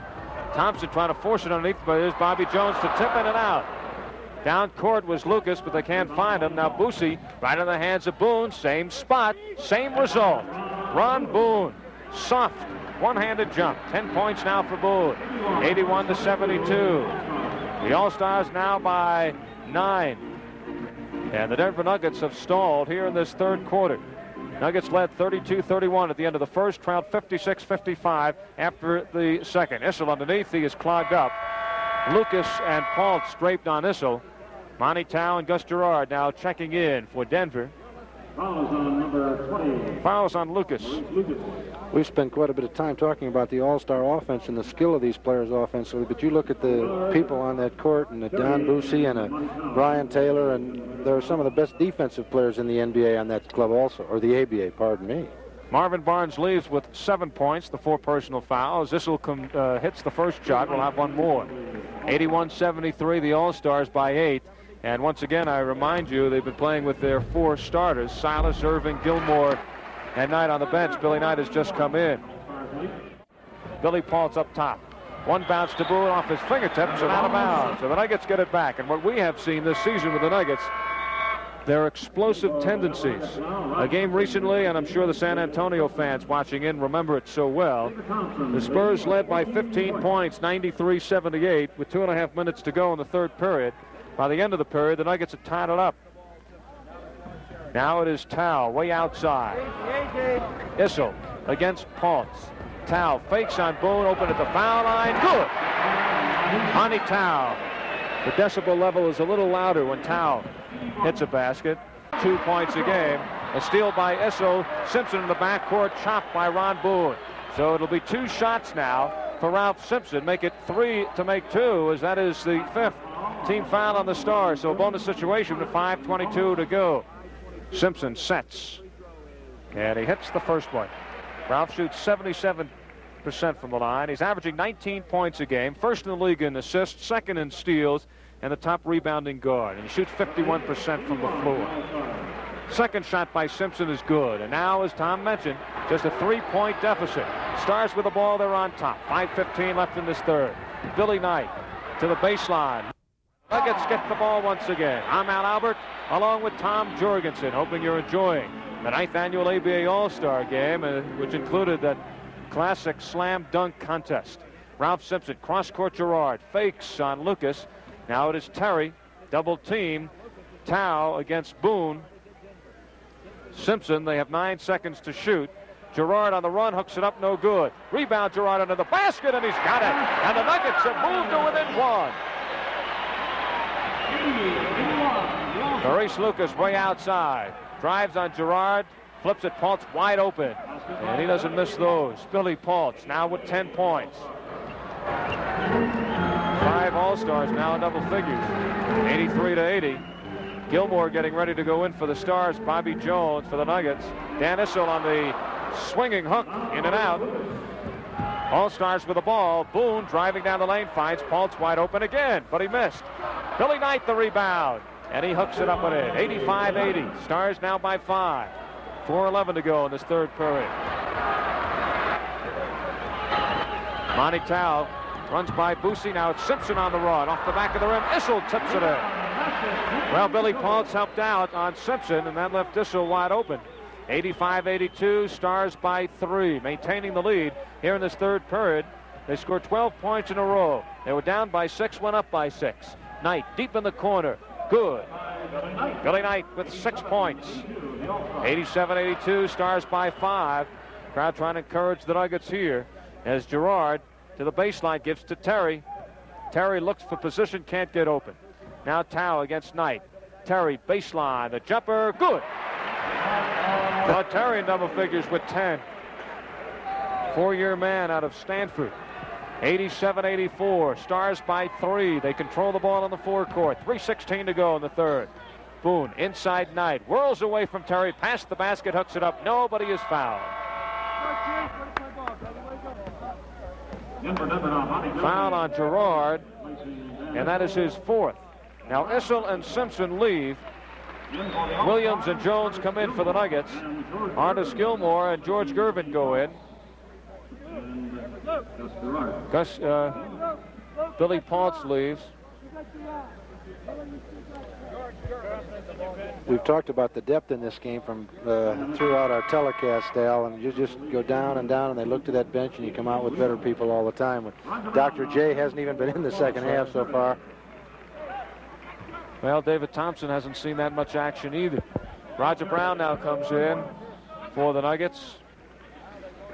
Thompson trying to force it underneath, but there's Bobby Jones to tip in and out. Down court was Lucas, but they can't find him. Now Bussey right in the hands of Boone. Same spot, same result. Ron Boone, soft, one-handed jump. 10 points now for Boone. 81-72. The All-Stars now by 9. And the Denver Nuggets have stalled here in this third quarter. Nuggets led 32-31 at the end of the first, trailed 56-55 after the second. Issel underneath, he is clogged up. Lucas and Paultz draped on Issel. Monty Tao and Gus Gerard now checking in for Denver. Fouls on number 20. Fouls on Lucas. We've spent quite a bit of time talking about the all-star offense and the skill of these players offensively, but you look at the people on that court, and Don Bussey and Brian Taylor, and there are some of the best defensive players in the NBA on that club also, or the ABA, pardon me. Marvin Barnes leaves with 7 points, the 4 personal fouls. Issel hits the first shot. We'll have one more. 81-73, the All-Stars by 8. And once again, I remind you, they've been playing with their 4 starters, Silas, Irving, Gilmore, and Knight on the bench. Billy Knight has just come in. Billy Paultz up top. One bounce to Boone off his fingertips and out of bounds. So the Nuggets get it back. And what we have seen this season with the Nuggets, their explosive tendencies. A game recently, and I'm sure the San Antonio fans watching in remember it so well. The Spurs led by 15 points, 93-78, with 2.5 minutes to go in the third period. By the end of the period, the Nuggets had tied it up. Now it is Tao way outside. Issel against Paultz. Tao fakes on Boone, open at the foul line. Good! Monty Tao. The decibel level is a little louder when Tao hits a basket. 2 points a game. A steal by Issel. Simpson in the backcourt, chopped by Ron Boone. So it'll be 2 shots now for Ralph Simpson. Make it 3 to make 2, as that is the 5th team foul on the Stars. So a bonus situation with 5:22 to go. Simpson sets, and he hits the first one. Ralph shoots 77% from the line. He's averaging 19 points a game, first in the league in assists, second in steals, and the top rebounding guard. And he shoots 51% from the floor. Second shot by Simpson is good. And now, as Tom mentioned, just a 3-point deficit. Stars with the ball, they're on top. 5:15 left in this third. Billy Knight to the baseline. Nuggets get the ball once again. I'm Al Albert, along with Tom Jorgensen, hoping you're enjoying the 9th annual ABA All-Star game, which included that classic slam dunk contest. Ralph Simpson, cross-court Gerard, fakes on Lucas. Now it is Terry, double team. Tao against Boone. Simpson, they have 9 seconds to shoot. Gerard on the run, hooks it up, no good. Rebound, Gerard under the basket, and he's got it. And the Nuggets have moved to within 1. Maurice Lucas way outside. Drives on Gerard, flips it, Paultz wide open. And he doesn't miss those. Billy Paultz now with 10 points. 5 All-Stars now in double figures. 83-80. Gilmore getting ready to go in for the Stars. Bobby Jones for the Nuggets. Dan Issel on the swinging hook, in and out. All-Stars with the ball. Boone driving down the lane, finds Paultz wide open again, but he missed. Billy Knight the rebound, and he hooks it up and in. 85-80. Stars now by 5. 4:11 to go in this third period. Monty Tao runs by Boosie. Now it's Simpson on the run. Off the back of the rim. Issel tips it in. Well, Billy Paultz helped out on Simpson, and that left Issel wide open. 85-82. Stars by 3. Maintaining the lead here in this third period. They scored 12 points in a row. They were down by 6, went up by 6. Knight deep in the corner. Good. Billy Knight with 6 points. 87-82. Stars by 5. Crowd trying to encourage the Nuggets here as Gerard to the baseline, gives to Terry. Terry looks for position, can't get open. Now Tao against Knight. Terry baseline, the jumper, good. Well, Terry in double figures with 10. 4-year man out of Stanford. 87-84. Stars by 3. They control the ball on the forecourt. 3:16 to go in the third. Boone inside Knight. Whirls away from Terry. Past the basket. Hooks it up. Nobody is fouled. Foul on Gerard. And that is his 4th. Now Issel and Simpson leave. Williams and Jones come in for the Nuggets. Artis Gilmore and George Gervin go in. Billy Paultz leaves. We've talked about the depth in this game from throughout our telecast, Al, and you just go down and down, and they look to that bench, and you come out with better people all the time. Dr. J hasn't even been in the second half so far. Well, David Thompson hasn't seen that much action either. Roger Brown now comes in for the Nuggets.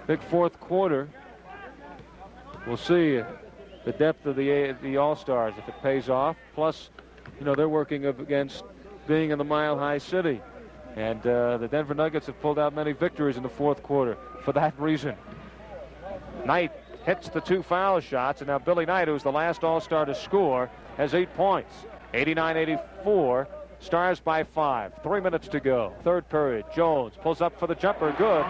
Big fourth quarter. We'll see the depth of the All-Stars, if it pays off. Plus, you know, they're working up against being in the Mile High City. And the Denver Nuggets have pulled out many victories in the fourth quarter for that reason. Knight hits the 2 foul shots, and now Billy Knight, who's the last All-Star to score, has 8 points. 89-84. Stars by 5. 3 minutes to go. Third period. Jones pulls up for the jumper. Good.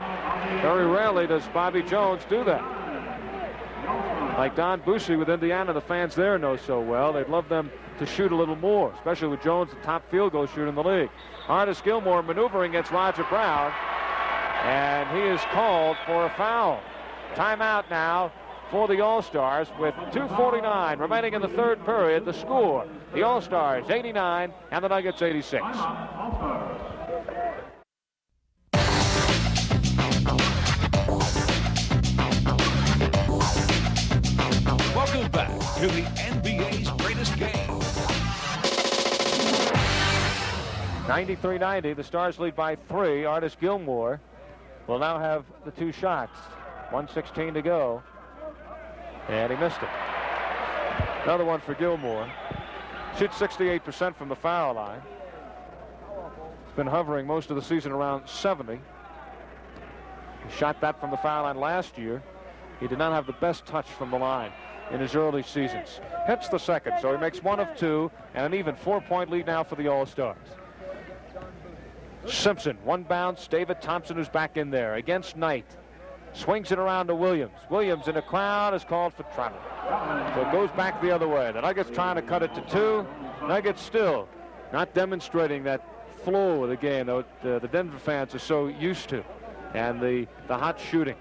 Very rarely does Bobby Jones do that. Like Don Boucher with Indiana, the fans there know so well. They'd love them to shoot a little more, especially with Jones, the top field goal shooter in the league. Artis Gilmore maneuvering against Roger Brown, and he is called for a foul. Timeout now for the All-Stars with 2:49 remaining in the third period. The score, the All-Stars 89 and the Nuggets 86. Welcome back to the NBA's greatest game. 93-90, the Stars lead by 3. Artis Gilmore will now have the 2 shots. 1:16 to go. And he missed it. Another one for Gilmore. Shoots 68% from the foul line. He's been hovering most of the season around 70. He shot that from the foul line last year. He did not have the best touch from the line in his early seasons. Hits the second, so he makes 1 of 2, and an even 4-point lead now for the All-Stars. Simpson, 1 bounce. David Thompson, who's back in there against Knight. Swings it around to Williams. Williams in the crowd is called for travel. So it goes back the other way. The Nuggets trying to cut it to 2. Nuggets still not demonstrating that flow of the game that the Denver fans are so used to, and the hot shooting.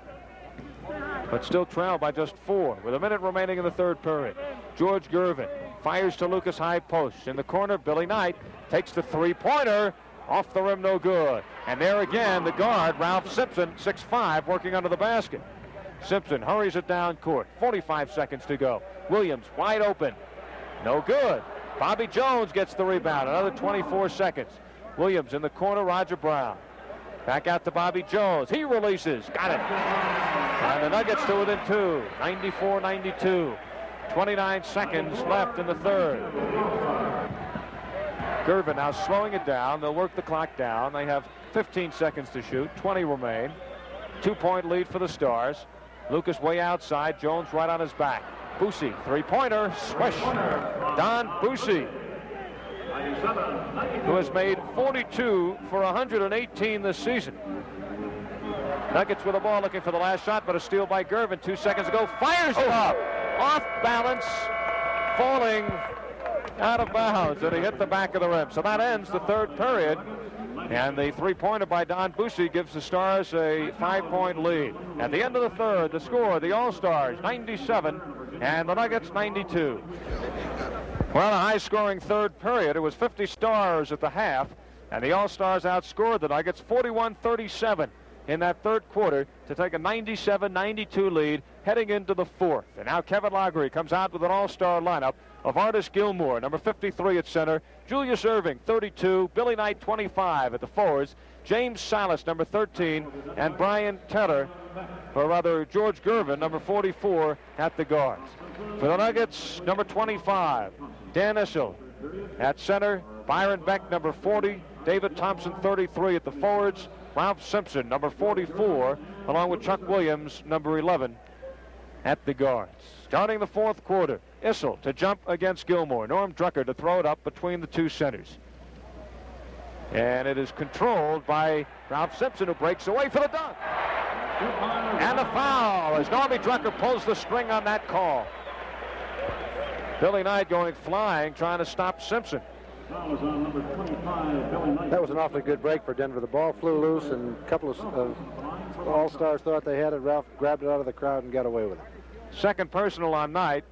But still trail by just 4 with a minute remaining in the third period. George Gervin fires to Lucas high post. In the corner, Billy Knight takes the 3-pointer. Off the rim, no good. And there again, the guard, Ralph Simpson, 6'5", working under the basket. Simpson hurries it down court. 45 seconds to go. Williams wide open. No good. Bobby Jones gets the rebound. Another 24 seconds. Williams in the corner. Roger Brown. Back out to Bobby Jones. He releases. Got it. And the Nuggets to within 2. 94-92. 29 seconds left in the third. Gervin now slowing it down. They'll work the clock down. They have 15 seconds to shoot. 20 remain. 2-point lead for the Stars. Lucas way outside. Jones right on his back. Boucy, three-pointer. Swish. Don Boucy, who has made 42 for 118 this season. Nuggets with the ball, looking for the last shot, but a steal by Gervin. 2 seconds ago. Fires it up. Off balance. Falling out of bounds, and he hit the back of the rim. So that ends the third period. And the three-pointer by Don Boucy gives the Stars a 5-point lead. At the end of the third, the score, the All-Stars 97 and the Nuggets 92. Well, a high-scoring third period. It was 50 Stars at the half, and the All-Stars outscored the Nuggets 41-37 in that third quarter to take a 97-92 lead heading into the fourth. And now Kevin Loughery comes out with an All-Star lineup of Artis Gilmore, number 53 at center, Julius Erving, 32, Billy Knight, 25 at the forwards, James Salas, number 13, and Brian Teller, or rather George Gervin, number 44 at the guards. For the Nuggets, number 25, Dan Issel at center, Byron Beck, number 40, David Thompson, 33 at the forwards, Ralph Simpson, number 44, along with Chuck Williams, number 11 at the guards. Starting the fourth quarter, Issel to jump against Gilmore. Norm Drucker to throw it up between the two centers. And it is controlled by Ralph Simpson, who breaks away for the dunk. And a foul as Normie Drucker pulls the string on that call. Billy Knight going flying, trying to stop Simpson. That was an awfully good break for Denver. The ball flew loose, and a couple of All-Stars thought they had it. Ralph grabbed it out of the crowd and got away with it. Second personal on Knight.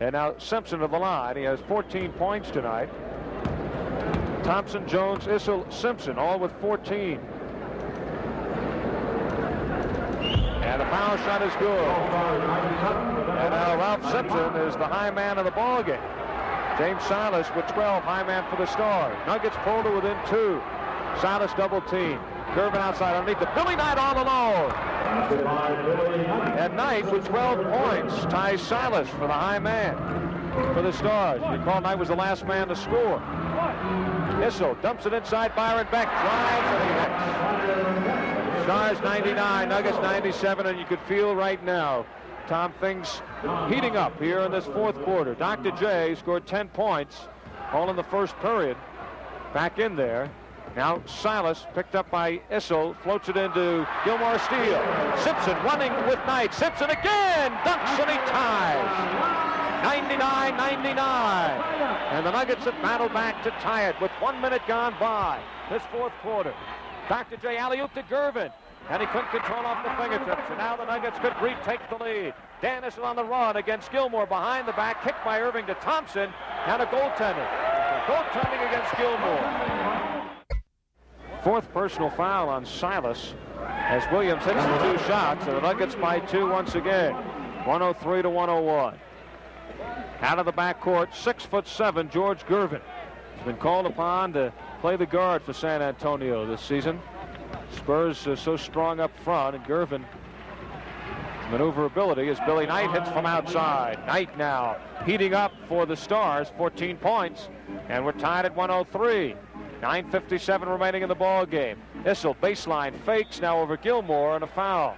And now Simpson to the line. He has 14 points tonight. Thompson, Jones, Issel, Simpson, all with 14. And the foul shot is good. And now Ralph Simpson is the high man of the ball game. James Silas with 12, high man for the Stars. Nuggets pulled to within 2. Silas double team. Gervin outside underneath the Billy Knight all alone. And Knight with 12 points ties Silas for the high man for the Stars. Recall Knight was the last man to score. Issel dumps it inside Byron Beck. Drives and he hits. Stars 99, Nuggets 97, and you could feel right now, Tom, things heating up here in this fourth quarter. Dr. J scored 10 points all in the first period. Back in there. Now Silas, picked up by Issel, floats it into Gilmore steal. Simpson running with Knight. Simpson again, dunks and he ties. 99-99. And the Nuggets have battled back to tie it with 1 minute gone by this fourth quarter. Dr. J alley-oop to Gervin, and he couldn't control off the fingertips. And now the Nuggets could retake the lead. Dan Issel on the run against Gilmore behind the back, kicked by Erving to Thompson, and a goaltending. Goaltending against Gilmore. Fourth personal foul on Silas as Williams hits the 2 shots, and the Nuggets by 2 once again. 103-101. Out of the backcourt, 6'7", George Gervin has been called upon to play the guard for San Antonio this season. Spurs are so strong up front, and Gervin maneuverability as Billy Knight hits from outside. Knight now heating up for the Stars, 14 points, and we're tied at 103. 9:57 remaining in the ball game. Issel baseline fakes now over Gilmore, and a foul.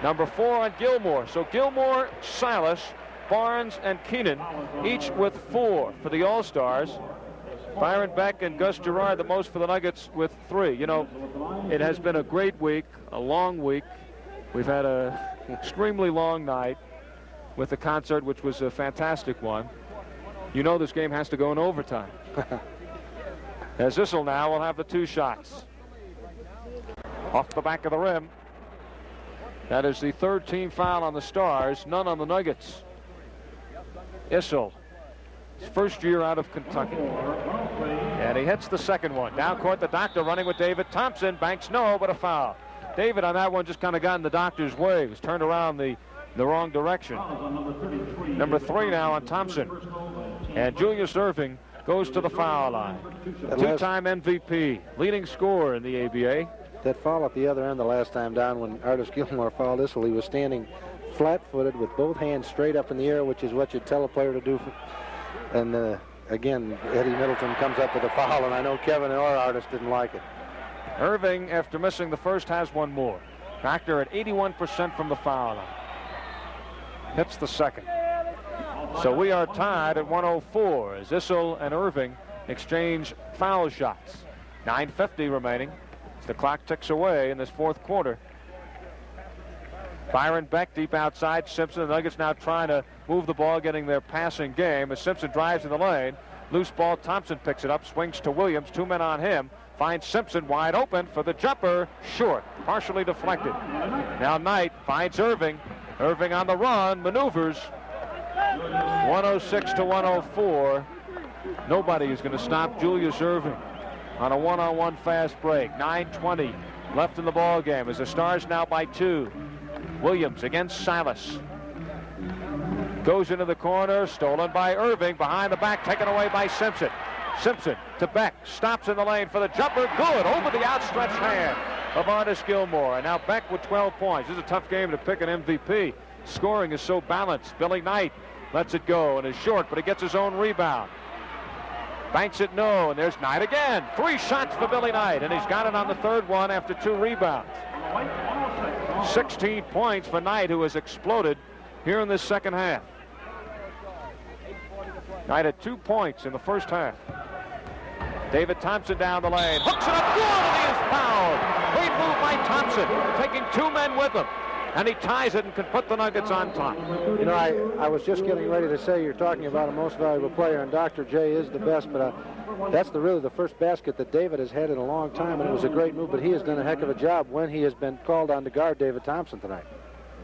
Number 4 on Gilmore. So Gilmore, Silas, Barnes, and Keenan, each with 4 for the All-Stars. Byron Beck and Gus Gerard the most for the Nuggets with 3. You know, it has been a great week, a long week. We've had an extremely long night with the concert, which was a fantastic one. You know this game has to go in overtime. As Issel now will have the 2 shots. Off the back of the rim. That is the third team foul on the Stars, none on the Nuggets. Issel, his first year out of Kentucky. And he hits the second one. Down court, the Doctor running with David Thompson. Banks no, but a foul. David on that one just kind of got in the doctor's way. He was turned around the wrong direction. Number 3 now on Thompson. And Julius Erving goes to the foul line. Two-time MVP, leading scorer in the ABA. That foul at the other end the last time down when Artis Gilmore fouled Issel, he was standing flat-footed with both hands straight up in the air, which is what you'd tell a player to do. And again, Eddie Middleton comes up with a foul, and I know Kevin or Artis didn't like it. Erving, after missing the first, has one more. Factor at 81% from the foul line. Hits the second. So we are tied at 104 as Issel and Erving exchange foul shots. 9:50 remaining as the clock ticks away in this fourth quarter. Byron Beck deep outside Simpson. The Nuggets now trying to move the ball, getting their passing game as Simpson drives in the lane. Loose ball, Thompson picks it up, swings to Williams. 2 men on him. Finds Simpson wide open for the jumper. Short, partially deflected. Now Knight finds Erving. Erving on the run, maneuvers. 106 to 104. Nobody is going to stop Julius Erving on a one-on-one fast break. 9:20 left in the ball game as the Stars now by 2. Williams against Silas. Goes into the corner, stolen by Erving. Behind the back, taken away by Simpson. Simpson to Beck, stops in the lane for the jumper. Good, over the outstretched hand of Artis Gilmore. And now Beck with 12 points. This is a tough game to pick an MVP. Scoring is so balanced. Billy Knight lets it go and is short, but he gets his own rebound. Banks it no, and there's Knight again. 3 shots for Billy Knight, and he's got it on the third one after 2 rebounds. 16 points for Knight, who has exploded here in this second half. Knight had 2 points in the first half. David Thompson down the lane. Hooks it up good, and he is fouled. Great move by Thompson, taking 2 men with him. And he ties it and can put the Nuggets on top. You know, I was just getting ready to say you're talking about a most valuable player, and Dr. J is the best, but that's really the first basket that David has had in a long time, and it was a great move, but he has done a heck of a job when he has been called on to guard David Thompson tonight.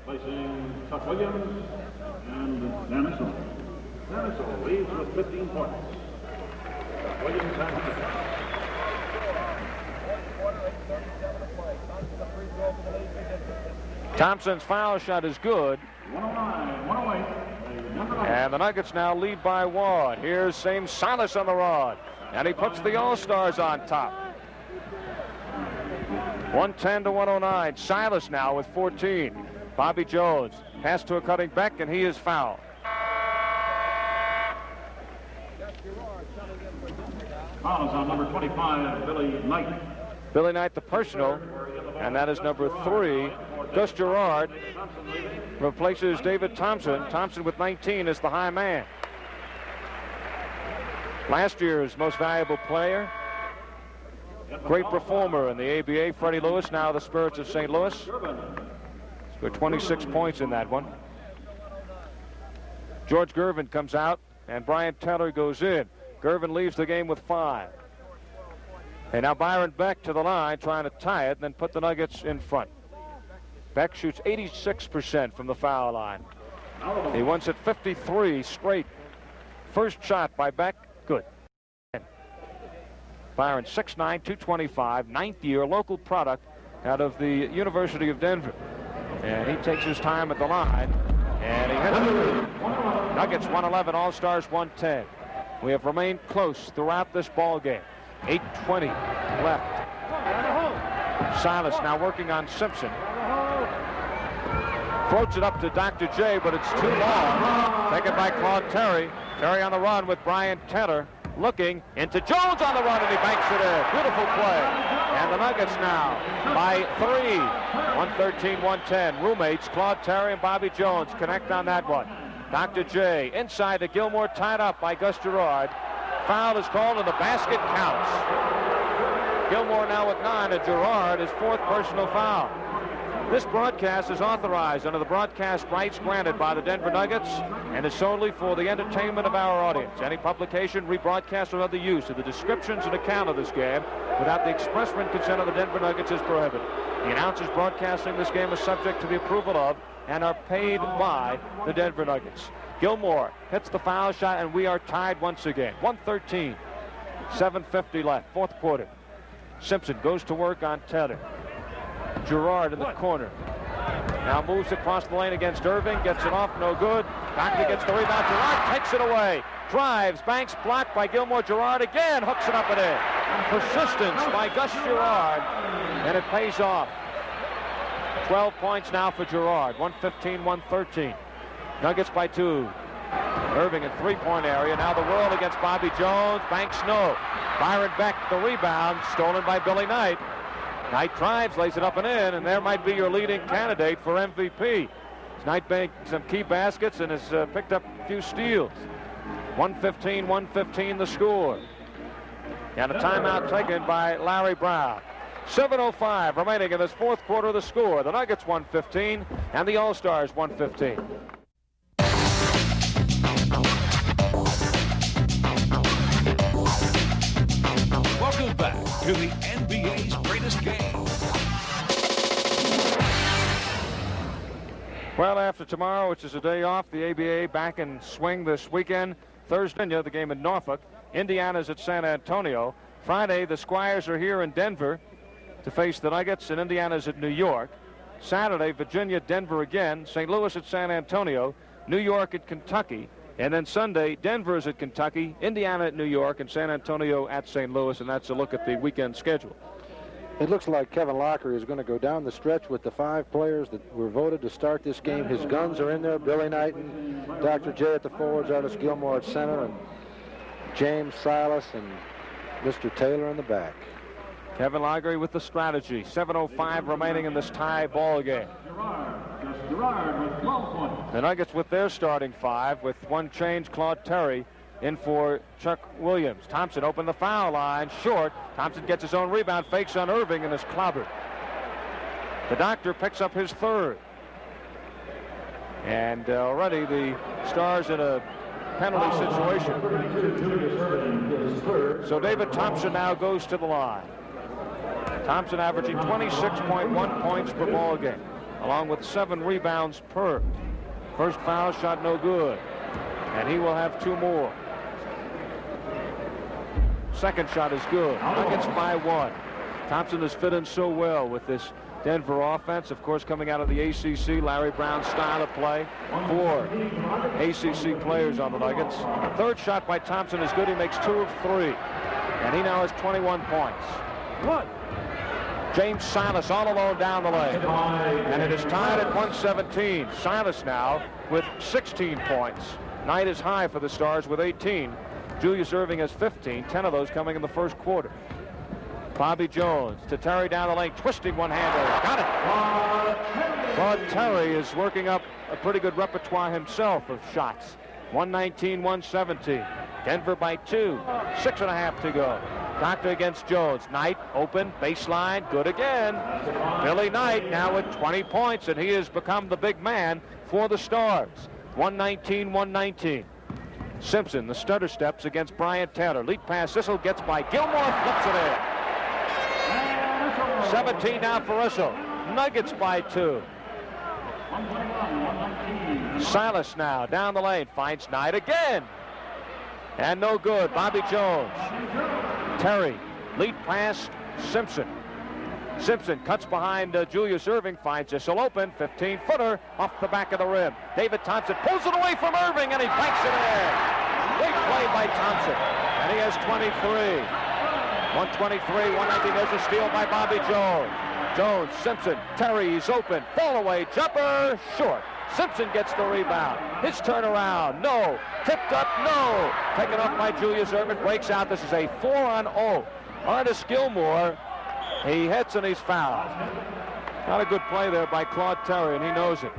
Replacing Chuck Williams and Dan Issel. Dan Issel leads with 15 points. Williams has Thompson's foul shot is good. 109, 108. And the Nuggets now lead by 1. Here's Same Silas on the rod. And he puts the All-Stars on top. 110 to 109. Silas now with 14. Bobby Jones pass to a cutting Beck, and he is fouled. Fouls on number 25, Billy Knight. Billy Knight, the personal, and that is number 3. Gus Gerard replaces David Thompson. Thompson with 19 is the high man. Last year's most valuable player. Great performer in the ABA, Freddie Lewis, now the Spirits of St. Louis. Scored 26 points in that one. George Gervin comes out, and Brian Teller goes in. Gervin leaves the game with 5. And now Byron Beck to the line, trying to tie it and then put the Nuggets in front. Beck shoots 86% from the foul line. He wants it 53 straight. First shot by Beck, good. Byron, 6'9", 225, 9th year, local product out of the University of Denver. And he takes his time at the line, and he hits it. Nuggets 111, All-Stars 110. We have remained close throughout this ball game. 8:20 left. Silas now working on Simpson. Floats it up to Dr. J, but it's too long. Taken by Claude Terry. Terry on the run with Brian Teller. Looking into Jones on the run, and he banks it in. Beautiful play. And the Nuggets now by 3. 113-110. Roommates Claude Terry and Bobby Jones connect on that one. Dr. J inside to Gilmore, tied up by Gus Gerard. Foul is called, and the basket counts. Gilmore now with 9, and Gerard his 4th personal foul. This broadcast is authorized under the broadcast rights granted by the Denver Nuggets and is solely for the entertainment of our audience. Any publication, rebroadcast, or other use of the descriptions and account of this game without the express written consent of the Denver Nuggets is prohibited. The announcers broadcasting this game are subject to the approval of and are paid by the Denver Nuggets. Gilmore hits the foul shot, and we are tied once again. 113, 7:50 left, fourth quarter. Simpson goes to work on Teller. Gerard in the corner. Now moves across the lane against Irving, gets it off, no good. Doctor gets the rebound, Gerard takes it away. Drives, banks, blocked by Gilmore. Gerard again hooks it up and in. Persistence by Gus Gerard, and it pays off. 12 points now for Gerard, 115-113. Nuggets by 2. Irving in three-point area. Now the whirl against Bobby Jones. Banks no. Byron Beck the rebound, stolen by Billy Knight. Knight drives, lays it up and in, and there might be your leading candidate for MVP. Knight made some key baskets and has picked up a few steals. 115-115 the score. And a timeout taken by Larry Brown. 7:05 remaining in this fourth quarter of the score. The Nuggets 115 and the All-Stars 115. Welcome back to the NBA's greatest game. Well, after tomorrow, which is a day off, the ABA back in swing this weekend. Thursday, the game in Norfolk. Indiana's at San Antonio. Friday, the Squires are here in Denver to face the Nuggets, and Indiana's at New York. Saturday, Virginia, Denver again. St. Louis at San Antonio. New York at Kentucky. And then Sunday, Denver is at Kentucky, Indiana at New York, and San Antonio at St. Louis, and that's a look at the weekend schedule. It looks like Kevin Lockery is going to go down the stretch with the 5 players that were voted to start this game. His guns are in there. Billy Knight and Dr. J at the forwards, Artis Gilmore at center, and James Silas and Mr. Taylor in the back. Kevin Lockery with the strategy. 7:05 remaining in this tie ball game. Gerard with 12 points. The Nuggets with their starting 5, with one change, Claude Terry in for Chuck Williams. Thompson opened the foul line, short. Thompson gets his own rebound, fakes on Irving, and is clobbered. The Doctor picks up his 3rd. And already the Stars in a penalty situation. So David Thompson now goes to the line. Thompson averaging 26.1 points per ball game, along with 7 rebounds per. First foul shot no good, and he will have 2 more. Second shot is good. Nuggets by 1. Thompson has fit in so well with this Denver offense, of course, coming out of the ACC. Larry Brown's style of play. 4 ACC players on the Nuggets. Third shot by Thompson is good. He makes 2 of 3, and he now has 21 points. James Silas all alone down the lane, and it is tied at 117. Silas now with 16 points. Knight is high for the Stars with 18. Julius Irving has 15, 10 of those coming in the first quarter. Bobby Jones to Terry down the lane, twisting one-hander. Got it. Claude Terry is working up a pretty good repertoire himself of shots. 119-117. Denver by 2. 6.5 to go. Doctor against Jones. Knight open, baseline, good again. Billy Knight now with 20 points, and he has become the big man for the Stars. 119-119. Simpson, the stutter steps against Brian Taylor. Lead pass, Issel gets by Gilmore, flips it in. 17 now for Issel. Nuggets by 2. Silas now down the lane, finds Knight again. And no good. Bobby Jones. Terry, lead pass, Simpson. Simpson cuts behind Julius Irving, finds Issel open, 15-footer off the back of the rim. David Thompson pulls it away from Irving, and he banks it in. Big play by Thompson, and he has 23. 123-119. There's a steal by Bobby Jones. Jones, Simpson, Terry, he's open. Fall away, jumper, short. Simpson gets the rebound. His turnaround, no. Tipped up, no. Taken up by Julius Irving, breaks out. This is a 4-on-0. Artis Gilmore, he hits and he's fouled. Not a good play there by Claude Terry, and he knows it.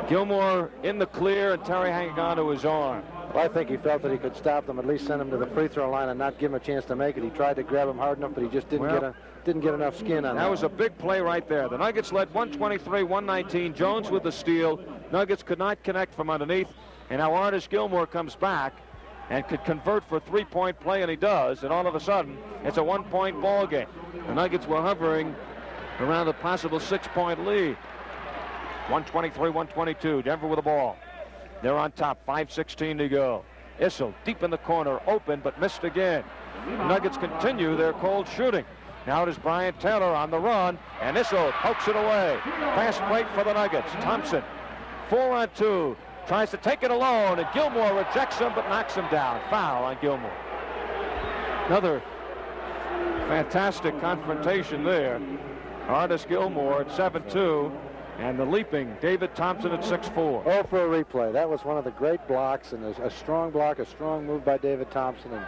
Gilmore in the clear, and Terry hanging on to his arm. Well, I think he felt that he could stop them, at least send him to the free throw line and not give him a chance to make it. He tried to grab him hard enough, but he just didn't get enough skin on that. That was a big play right there. The Nuggets led 123-119. Jones with the steal. Nuggets could not connect from underneath, and now Artis Gilmore comes back and could convert for a 3-point play, and he does, and all of a sudden it's a 1-point ball game. The Nuggets were hovering around a possible 6-point lead. 123-122. Denver with the ball. They're on top. 5:16 to go. Issel deep in the corner, open, but missed again. The Nuggets continue their cold shooting. Now it is Brian Taylor on the run, and Issel pokes it away. Fast break for the Nuggets. Thompson, 4-on-2, tries to take it alone, and Gilmore rejects him but knocks him down. Foul on Gilmore. Another fantastic confrontation there. Artis Gilmore at 7-2, and the leaping David Thompson at 6-4. Oh, for a replay. That was one of the great blocks, and a strong block, a strong move by David Thompson, and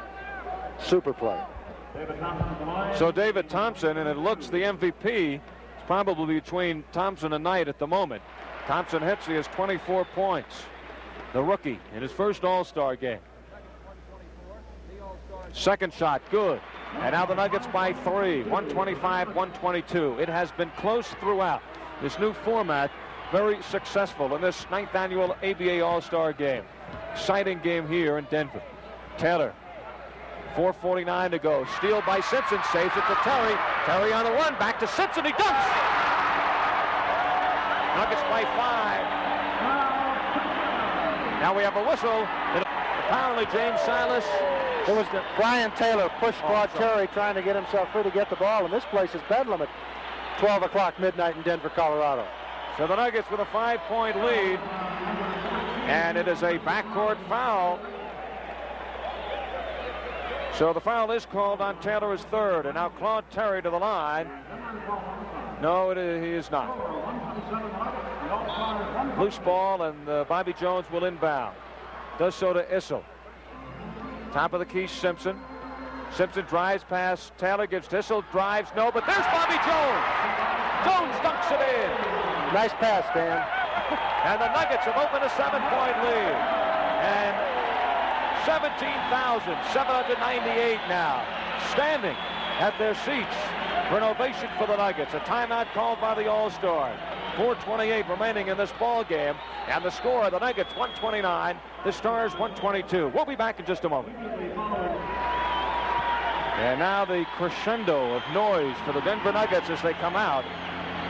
super play. So David Thompson, and it looks the MVP is probably between Thompson and Knight at the moment. Thompson hits, he has 24 points. The rookie in his first All-Star game. Second shot, good. And now the Nuggets by 3, 125-122. It has been close throughout. This new format, very successful in this 9th annual ABA All-Star game. Exciting game here in Denver. Taylor, 4:49 to go. Steal by Simpson, saves it to Terry. Terry on the run, back to Simpson, he dunks! Nuggets by 5. Now we have a whistle. Apparently James Silas. It was Brian Taylor pushed Claude Terry trying to get himself free to get the ball, and this place is bedlam at 12 o'clock midnight in Denver, Colorado. So the Nuggets with a 5-point lead, and it is a backcourt foul. So the foul is called on Taylor as third, and now Claude Terry to the line. No, he is not. Loose ball, and Bobby Jones will inbound. Does so to Issel. Top of the key, Simpson. Simpson drives past Taylor, gives to Issel, drives, no, but there's Bobby Jones. Jones dunks it in. Nice pass, Dan. And the Nuggets have opened a 7-point lead. And 17,798 now standing at their seats for an ovation for the Nuggets. A timeout called by the All-Stars. 4:28 remaining in this ball game, and the score of the Nuggets 129, the Stars 122. We'll be back in just a moment. And now the crescendo of noise for the Denver Nuggets as they come out.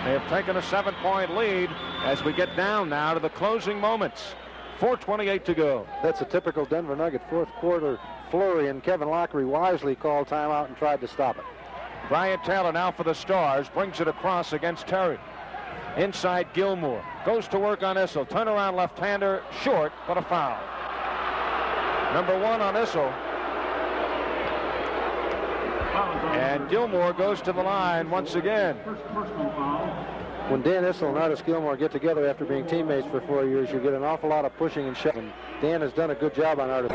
They have taken a 7-point lead as we get down now to the closing moments. 4:28 to go. That's a typical Denver Nugget fourth quarter flurry, and Kevin Lockery wisely called timeout and tried to stop it. Brian Taylor now for the Stars, brings it across against Terry. Inside Gilmore, goes to work on Issel. Turnaround left-hander, short, but a foul. Number 1 on Issel. And Gilmore goes to the line once again. When Dan Issel and Artis Gilmore get together after being teammates for 4 years, you get an awful lot of pushing and shoving. Dan has done a good job on Artis.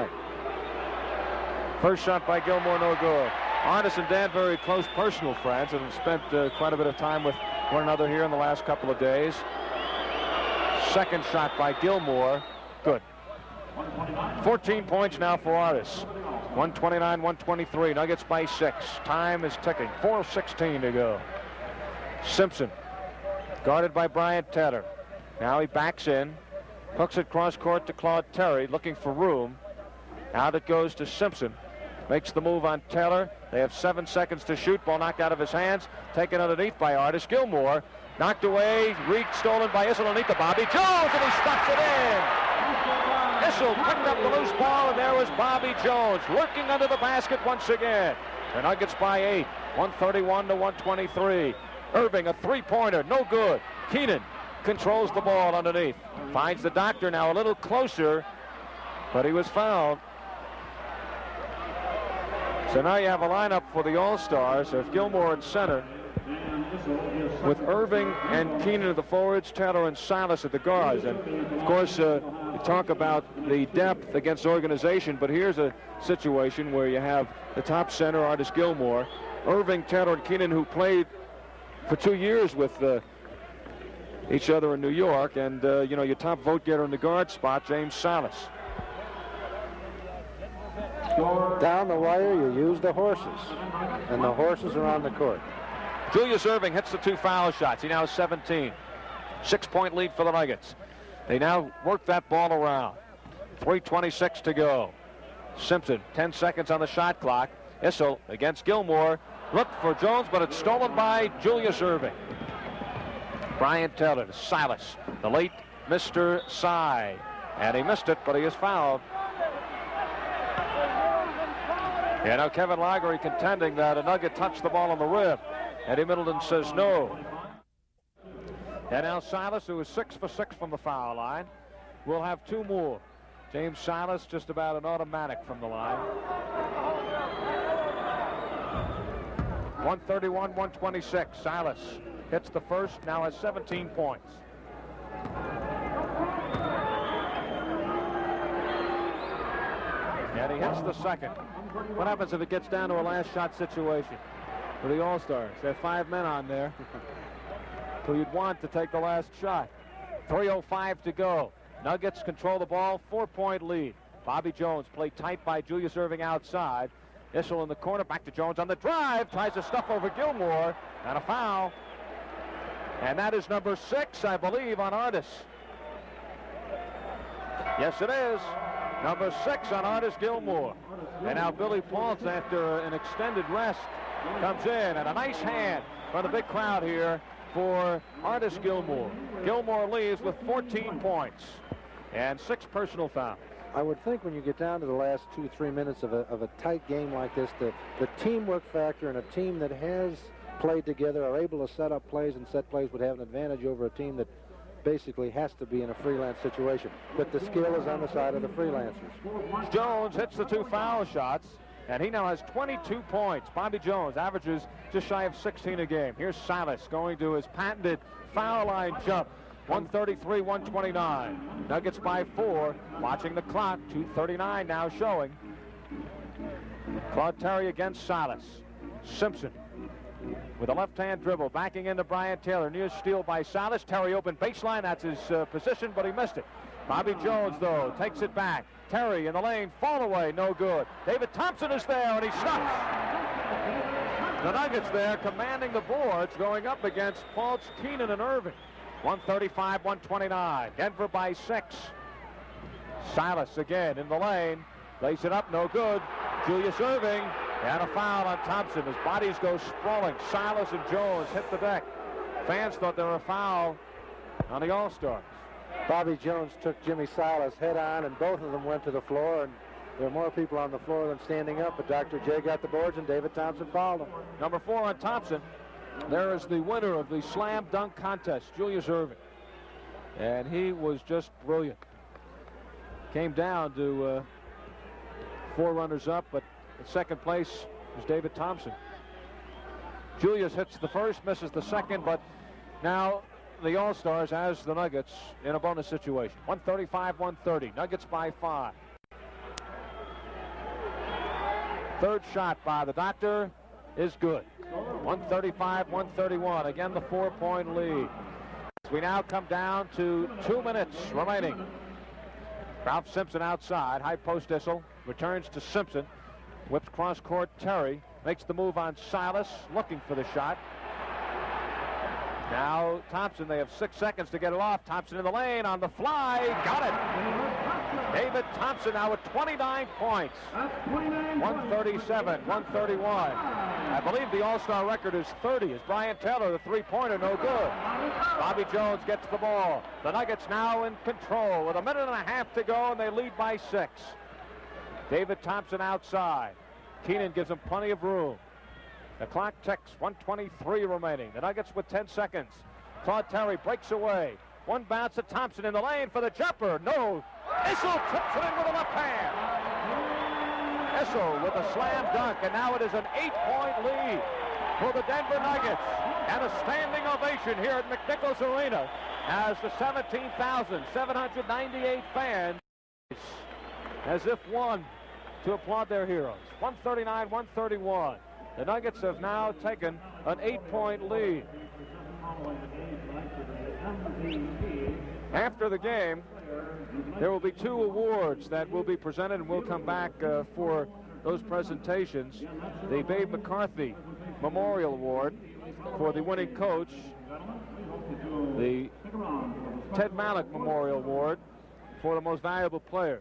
First shot by Gilmore, no good. Artis and Dan, very close personal friends, and have spent quite a bit of time with one another here in the last couple of days. Second shot by Gilmore, good. 14 points now for Artis. 129-123, Nuggets by 6. Time is ticking, 4:16 to go. Simpson, guarded by Brian Taylor. Now he backs in, hooks it cross court to Claude Terry, looking for room. Out it goes to Simpson. Makes the move on Taylor. They have 7 seconds to shoot. Ball knocked out of his hands. Taken underneath by Artis Gilmore. Knocked away. Stolen by Issel underneath to Bobby Jones, and he stuffs it in. Issel picked up the loose ball, and there was Bobby Jones lurking under the basket once again. The Nuggets by 8. 131-123. Irving, a three-pointer, no good. Keenan controls the ball underneath. Finds the doctor now a little closer, but he was fouled. So now you have a lineup for the All-Stars of Gilmore at center, with Irving and Keenan at the forwards, Taylor and Silas at the guards. And of course, you talk about the depth against organization, but here's a situation where you have the top center, Artis Gilmore, Irving, Taylor, and Keenan, who played for 2 years with each other in New York, and you know, your top vote getter in the guard spot, James Silas. Down the wire, you use the horses, and the horses are on the court. Julius Irving hits the 2 foul shots. He now has 17. 6-point lead for the Nuggets. They now work that ball around. 3:26 to go. Simpson, 10 seconds on the shot clock. Issel against Gilmore. Looked for Jones, but it's stolen by Julius Irving. Brian Taylor, Silas, the late Mr. Cy. And he missed it, but he is fouled. Yeah, now Kevin Lagery contending that a Nugget touched the ball on the rib. Eddie Middleton says no. And now Silas, who is 6 for 6 from the foul line, will have 2 more. James Silas just about an automatic from the line. 131-126. Silas hits the first, now has 17 points. And he hits the second. What happens if it gets down to a last shot situation for the All-Stars? There are 5 men on there who you'd want to take the last shot. 3:05 to go. Nuggets control the ball, 4-point lead. Bobby Jones played tight by Julius Erving outside. Issel in the corner, back to Jones on the drive, tries to stuff over Gilmore, and a foul. And that is number 6, I believe, on Artis. Yes, it is. Number 6 on Artis Gilmore. And now Billy Paultz, after an extended rest, comes in, and a nice hand from the big crowd here for Artis Gilmore. Gilmore leaves with 14 points and 6 personal fouls. I would think when you get down to the last 2-3 minutes of a tight game like this, the teamwork factor and a team that has played together are able to set up plays and set plays would have an advantage over a team that basically has to be in a freelance situation. But the skill is on the side of the freelancers. Jones hits the 2 foul shots, and he now has 22 points. Bobby Jones averages just shy of 16 a game. Here's Silas going to his patented foul line jump. 133-129. Nuggets by 4. Watching the clock. 2:39 now showing. Claude Terry against Silas. Simpson with a left-hand dribble, backing into Brian Taylor. Near steal by Silas. Terry open baseline. That's his position, but he missed it. Bobby Jones, though, takes it back. Terry in the lane, fall away, no good. David Thompson is there, and he stops. The Nuggets there commanding the boards, going up against Paultz, Keenan, and Erving. 135-129. Denver by 6. Silas again in the lane. Lays it up, no good. Julius Erving, and a foul on Thompson. His bodies go sprawling. Silas and Jones hit the deck. Fans thought there were a foul on the All-Stars. Bobby Jones took Jimmy Silas head on, and both of them went to the floor, and there were more people on the floor than standing up, but Dr. J got the boards, and David Thompson fouled him. Number 4 on Thompson. There is the winner of the slam dunk contest, Julius Erving. And he was just brilliant. Came down to 4 runners up, but in second place was David Thompson. Julius hits the first, misses the second, but now the All-Stars has the Nuggets in a bonus situation. 135-130. Nuggets by 5. Third shot by the Doctor is good. 135-131. Again, the 4-point lead. We now come down to 2 minutes remaining. Ralph Simpson outside. High post Issel. Returns to Simpson. Whips cross court. Terry makes the move on Silas, looking for the shot. Now Thompson, they have 6 seconds to get it off. Thompson in the lane on the fly. Got it. David Thompson now with 29 points. 137-131. I believe the All-Star record is 30. Is Brian Taylor, the 3-pointer, no good. Bobby Jones gets the ball. The Nuggets now in control with 1.5 minutes to go, and they lead by 6. David Thompson outside. Keenan gives him plenty of room. The clock ticks, 1:23 remaining. The Nuggets with 10 seconds. Claude Terry breaks away. One bounce to Thompson in the lane for the jumper. No. Issel tips it in with a left hand. Issel with a slam dunk, and now it is an 8-point lead for the Denver Nuggets. And a standing ovation here at McNichols Arena as the 17,798 fans, as if one, to applaud their heroes. 139-131. The Nuggets have now taken an 8-point lead. After the game, there will be 2 awards that will be presented, and we'll come back for those presentations. The Babe McCarthy Memorial Award for the winning coach. The Ted Mallock Memorial Award for the most valuable player.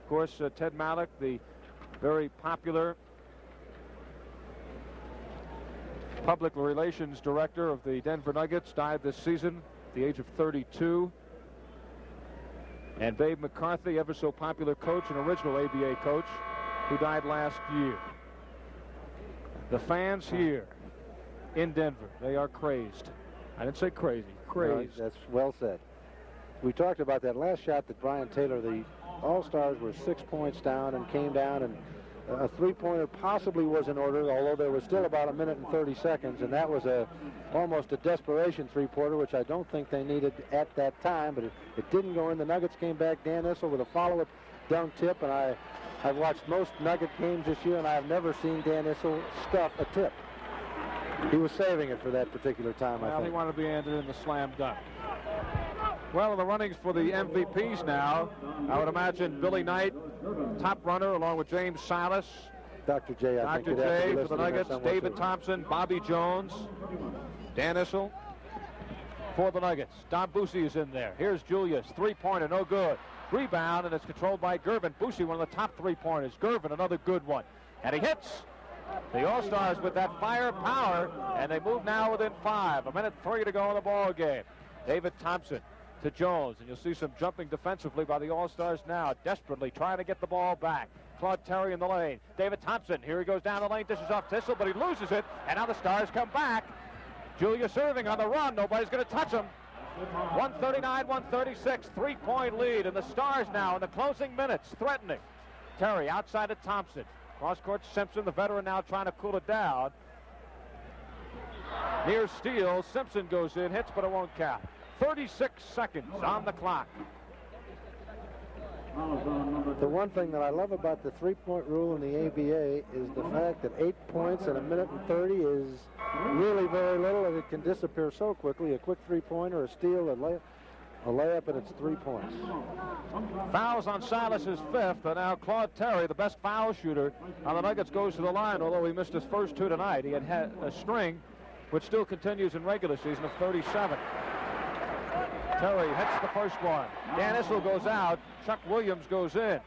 Of course, Ted Mallock, the very popular public relations director of the Denver Nuggets, died this season at the age of 32. And Babe McCarthy, ever so popular coach and original ABA coach, who died last year. The fans here in Denver, they are crazed. I didn't say crazy, crazed. No, that's well said. We talked about that last shot that Brian Taylor, the All-Stars were 6 points down and came down, and a three-pointer possibly was in order, although there was still about 1 minute and 30 seconds, and that was almost a desperation three-pointer, which I don't think they needed at that time, but it didn't go in. The Nuggets came back. Dan Issel with a follow-up dunk tip, and I've watched most Nugget games this year, and I've never seen Dan Issel stuff a tip. He was saving it for that particular time, I think. He wanted to be entered in the slam dunk. Well, in the runnings for the MVPs now, I would imagine Billy Knight, top runner, along with James Silas. Dr. J, I think Dr. J for the Nuggets, David Thompson, Bobby Jones, Dan Issel for the Nuggets. Don Boosie is in there. Here's Julius, three-pointer, no good. Rebound, and it's controlled by Gervin. Boosie, one of the top three-pointers. Gervin, another good one. And he hits. The All-Stars with that firepower, and they move now within 5. 1:03 to go in the ball game. David Thompson to Jones, and you'll see some jumping defensively by the All-Stars now, desperately trying to get the ball back. Claude Terry in the lane. David Thompson, here he goes down the lane, dishes off Issel, but he loses it, and now the Stars come back. Julius Erving on the run, nobody's going to touch him. 139-136, three-point lead, and the Stars now in the closing minutes, threatening. Terry outside to Thompson. Cross-court Simpson, the veteran, now trying to cool it down. Near steal, Simpson goes in, hits, but it won't count. 36 seconds on the clock. The one thing that I love about the three-point rule in the ABA is the fact that 8 points in 1:30 is really very little, and it can disappear so quickly. A quick three-pointer, a steal, a layup, and it's 3 points. Fouls on Silas's fifth, and now Claude Terry, the best foul shooter on the Nuggets, goes to the line, although he missed his first 2 tonight. He had a string, which still continues in regular season, of 37. Terry hits the first one. Dan Issel goes out. Chuck Williams goes in.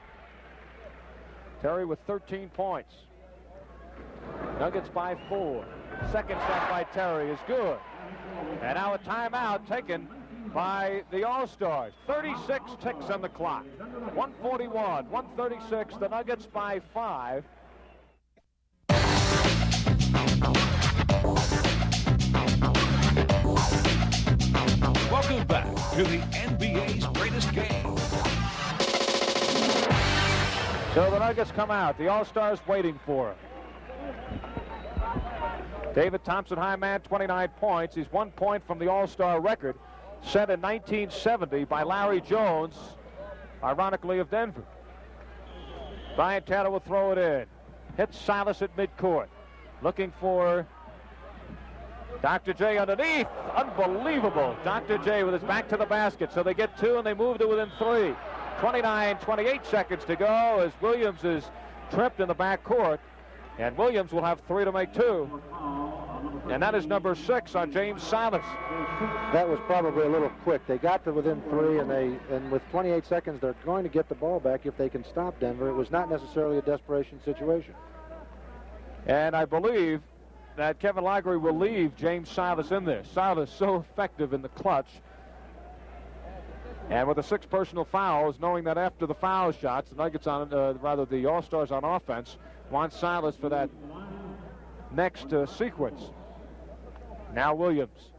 Terry with 13 points. Nuggets by 4. Second shot by Terry is good. And now a timeout taken by the All-Stars. 36 ticks on the clock. 141, 136. The Nuggets by 5. Welcome back to the NBA's greatest game. So the Nuggets come out. The All-Stars waiting for him. David Thompson, high man, 29 points. He's 1 point from the All-Star record set in 1970 by Larry Jones, ironically of Denver. Brian Taylor will throw it in. Hits Silas at midcourt. Looking for Dr. J underneath. Unbelievable. Dr. J with his back to the basket. So they get 2 and they move to within 3. 28 seconds to go as Williams is tripped in the backcourt. And Williams will have 3 to make 2. And that is number 6 on James Silas. That was probably a little quick. They got to within 3, and with 28 seconds, they're going to get the ball back if they can stop Denver. It was not necessarily a desperation situation. And I believe that Kevin Lagery will leave James Silas in there. Silas so effective in the clutch. And with the 6 personal fouls, knowing that after the foul shots, the Nuggets the All-Stars on offense want Silas for that next sequence. Now Williams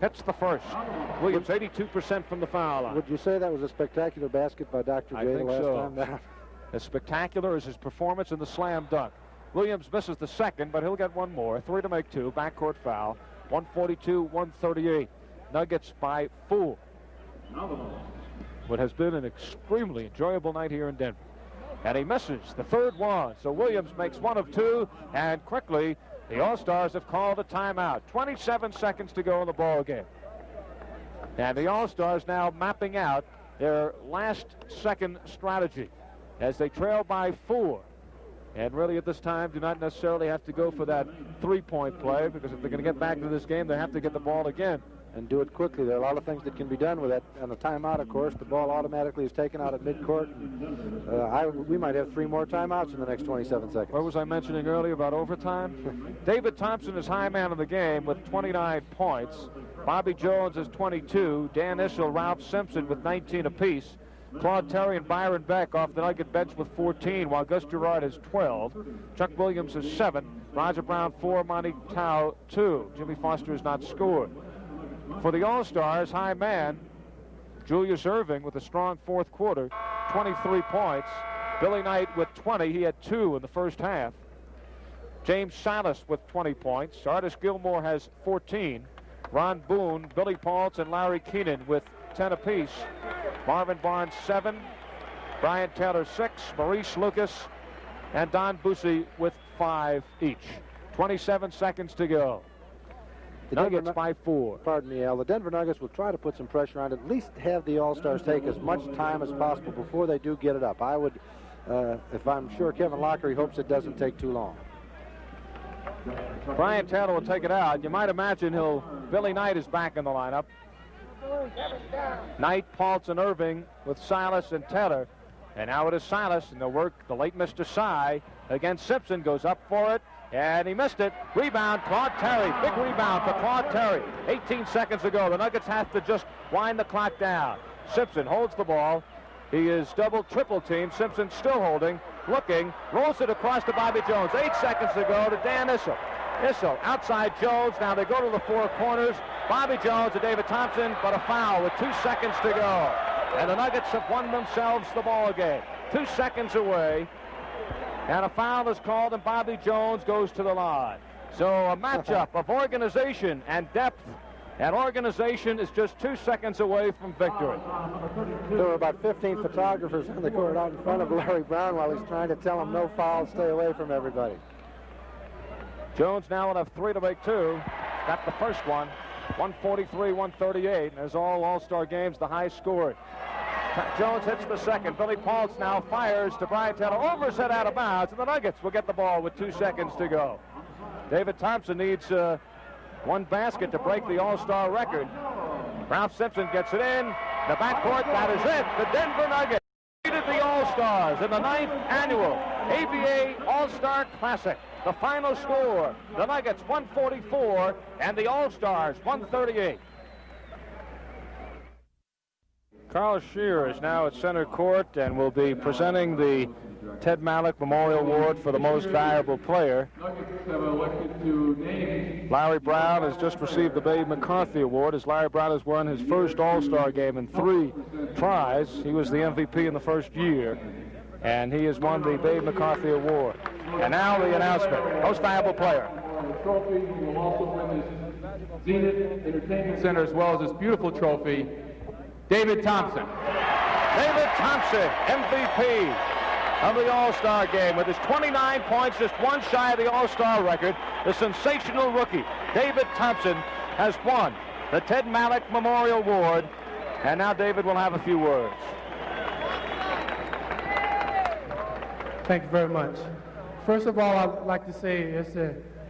hits the first. Williams 82% from the foul line. Would you say that was a spectacular basket by Dr. J the last time? As spectacular as his performance in the slam dunk. Williams misses the second, but he'll get 1 more. 3 to make 2. Backcourt foul. 142-138. Nuggets by 4. What has been an extremely enjoyable night here in Denver. And he misses the third one. So Williams makes 1 of 2, and quickly the All-Stars have called a timeout. 27 seconds to go in the ball game. And the All-Stars now mapping out their last second strategy as they trail by 4. And really at this time do not necessarily have to go for that three-point play, because if they're going to get back to this game, they have to get the ball again. And do it quickly. There are a lot of things that can be done with that. On the timeout, of course, the ball automatically is taken out at midcourt. We might have 3 more timeouts in the next 27 seconds. What was I mentioning earlier about overtime? David Thompson is high man of the game with 29 points. Bobby Jones is 22. Dan Issel, Ralph Simpson with 19 apiece. Claude Terry and Byron Beck off the Nugget bench with 14, while Gus Gerard has 12. Chuck Williams has 7. Roger Brown 4, Monty Tao 2. Jimmy Foster has not scored. For the All-Stars, high man, Julius Erving with a strong fourth quarter, 23 points. Billy Knight with 20. He had 2 in the first half. James Silas with 20 points. Artis Gilmore has 14. Ron Boone, Billy Paultz, and Larry Keenan with 10 apiece. Marvin Barnes 7. Brian Taylor 6. Maurice Lucas and Don Bussey with 5 each. 27 seconds to go. The Nuggets by 4. Pardon me, Al. The Denver Nuggets will try to put some pressure on it. At least have the All-Stars take as much time as possible before they do get it up. I would, if I'm sure Kevin Lockery hopes it doesn't take too long. Brian Taylor will take it out. You might imagine Billy Knight is back in the lineup. Knight, Paultz, and Erving with Silas and Taylor. And now it is Silas, and they'll work the late Mr. Sy against Simpson. Goes up for it, and he missed it. Rebound, Claude Terry. Big rebound for Claude Terry. 18 seconds to go. The Nuggets have to just wind the clock down. Simpson holds the ball. He is double, triple teamed. Simpson still holding, looking, rolls it across to Bobby Jones. 8 seconds to go to Dan Issel. Issel outside Jones. Now they go to the four corners. Bobby Jones to David Thompson, but a foul with 2 seconds to go. And the Nuggets have won themselves the ball game. 2 seconds away. And a foul is called, and Bobby Jones goes to the line. So a matchup of organization and depth. And organization is just 2 seconds away from victory. There were about 15 photographers on the court out in front of Larry Brown while he's trying to tell him no foul, stay away from everybody. Jones now will have 3 to make 2. Got the first one. 143-138. And as all-Star games, the high scored. Jones hits the second. Billy Paultz now fires to Brian Taylor. Overset out of bounds, and the Nuggets will get the ball with 2 seconds to go. David Thompson needs 1 basket to break the All-Star record. Ralph Simpson gets it in. The backcourt, that is it. The Denver Nuggets defeated the All-Stars in the 9th annual ABA All-Star Classic. The final score, the Nuggets 144 and the All-Stars 138. Carl Scheer is now at center court and will be presenting the Ted Mallock Memorial Award for the most valuable player. Larry Brown has just received the Babe McCarthy Award, as Larry Brown has won his first All-Star game in 3 tries. He was the MVP in the first year, and he has won the Babe McCarthy Award. And now the announcement, most valuable player. The trophy will also win this Zenith Entertainment Center, as well as this beautiful trophy, David Thompson. David Thompson, MVP of the All-Star game with his 29 points, just 1 shy of the All-Star record. The sensational rookie, David Thompson, has won the Ted Mallock Memorial Award. And now David will have a few words. Thank you very much. First of all, I'd like to say it's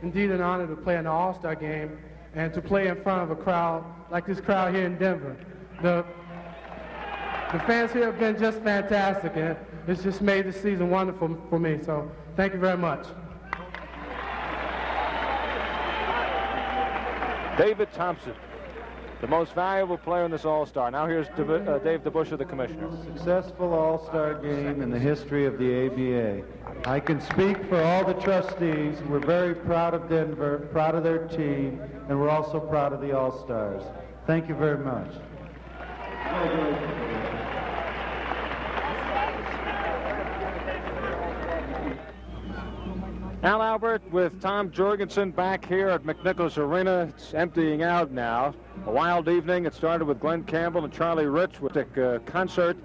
indeed an honor to play in the All-Star game and to play in front of a crowd like this crowd here in Denver. The fans here have been just fantastic, and it's just made this season wonderful for me, so thank you very much. David Thompson, the most valuable player in this All-Star. Now here's Dave DeBusschere, the commissioner. Successful All-Star game in the history of the ABA. I can speak for all the trustees. We're very proud of Denver, proud of their team, and we're also proud of the All-Stars. Thank you very much. Al Albert with Tom Jorgensen back here at McNichols Arena. It's emptying out now. A wild evening. It started with Glenn Campbell and Charlie Rich with a concert,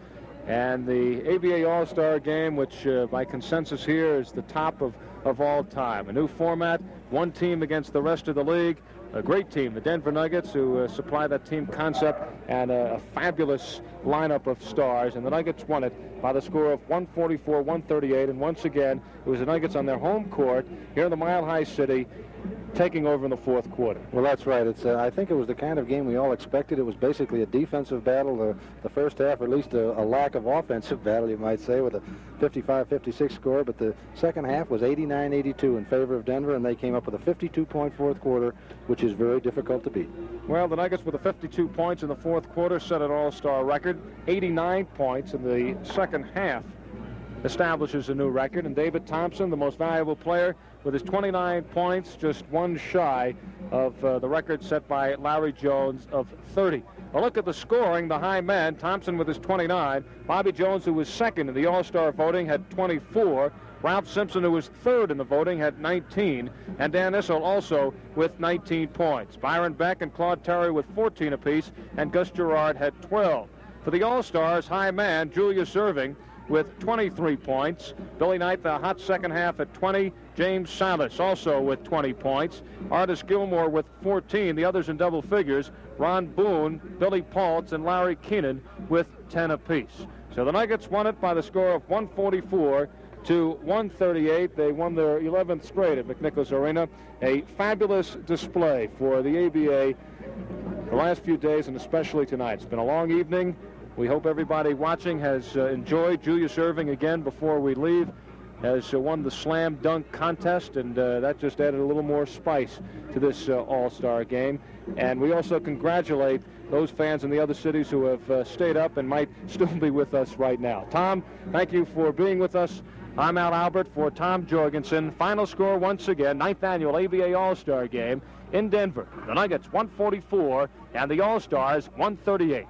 and the ABA All-Star game, which by consensus here is the top of all time. A new format, 1 team against the rest of the league. A great team, the Denver Nuggets, who supply that team concept, and a fabulous lineup of stars. And the Nuggets won it by the score of 144-138. And once again, it was the Nuggets on their home court here in the Mile High City, taking over in the 4th quarter. Well, that's right. It's I think it was the kind of game we all expected. It was basically a defensive battle. The first half, or at least a lack of offensive battle, you might say, with a 55-56 score. But the second half was 89-82 in favor of Denver, and they came up with a 52-point 4th quarter, which is very difficult to beat. Well, the Nuggets with the 52 points in the 4th quarter set an All-Star record, 89 points in the second half. establishes a new record. And David Thompson, the most valuable player, with his 29 points, just one shy of the record set by Larry Jones of 30. A look at the scoring, the high men, Thompson with his 29. Bobby Jones, who was second in the All-Star voting, had 24. Ralph Simpson, who was third in the voting, had 19. And Dan Issel also with 19 points. Byron Beck and Claude Terry with 14 apiece, and Gus Gerard had 12. For the All-Stars, high man, Julius Erving with 23 points. Billy Knight, the hot second half at 20. James Salas also with 20 points. Artis Gilmore with 14. The others in double figures. Ron Boone, Billy Paltz, and Larry Keenan with 10 apiece. So the Nuggets won it by the score of 144 to 138. They won their 11th straight at McNichols Arena. A fabulous display for the ABA the last few days, and especially tonight. It's been a long evening. We hope everybody watching has enjoyed. Julius Erving, again, before we leave, has won the slam dunk contest, and that just added a little more spice to this All-Star game. And we also congratulate those fans in the other cities who have stayed up and might still be with us right now. Tom, thank you for being with us. I'm Al Albert for Tom Jorgensen. Final score once again, 9th annual ABA All-Star game in Denver. The Nuggets 144 and the All-Stars 138.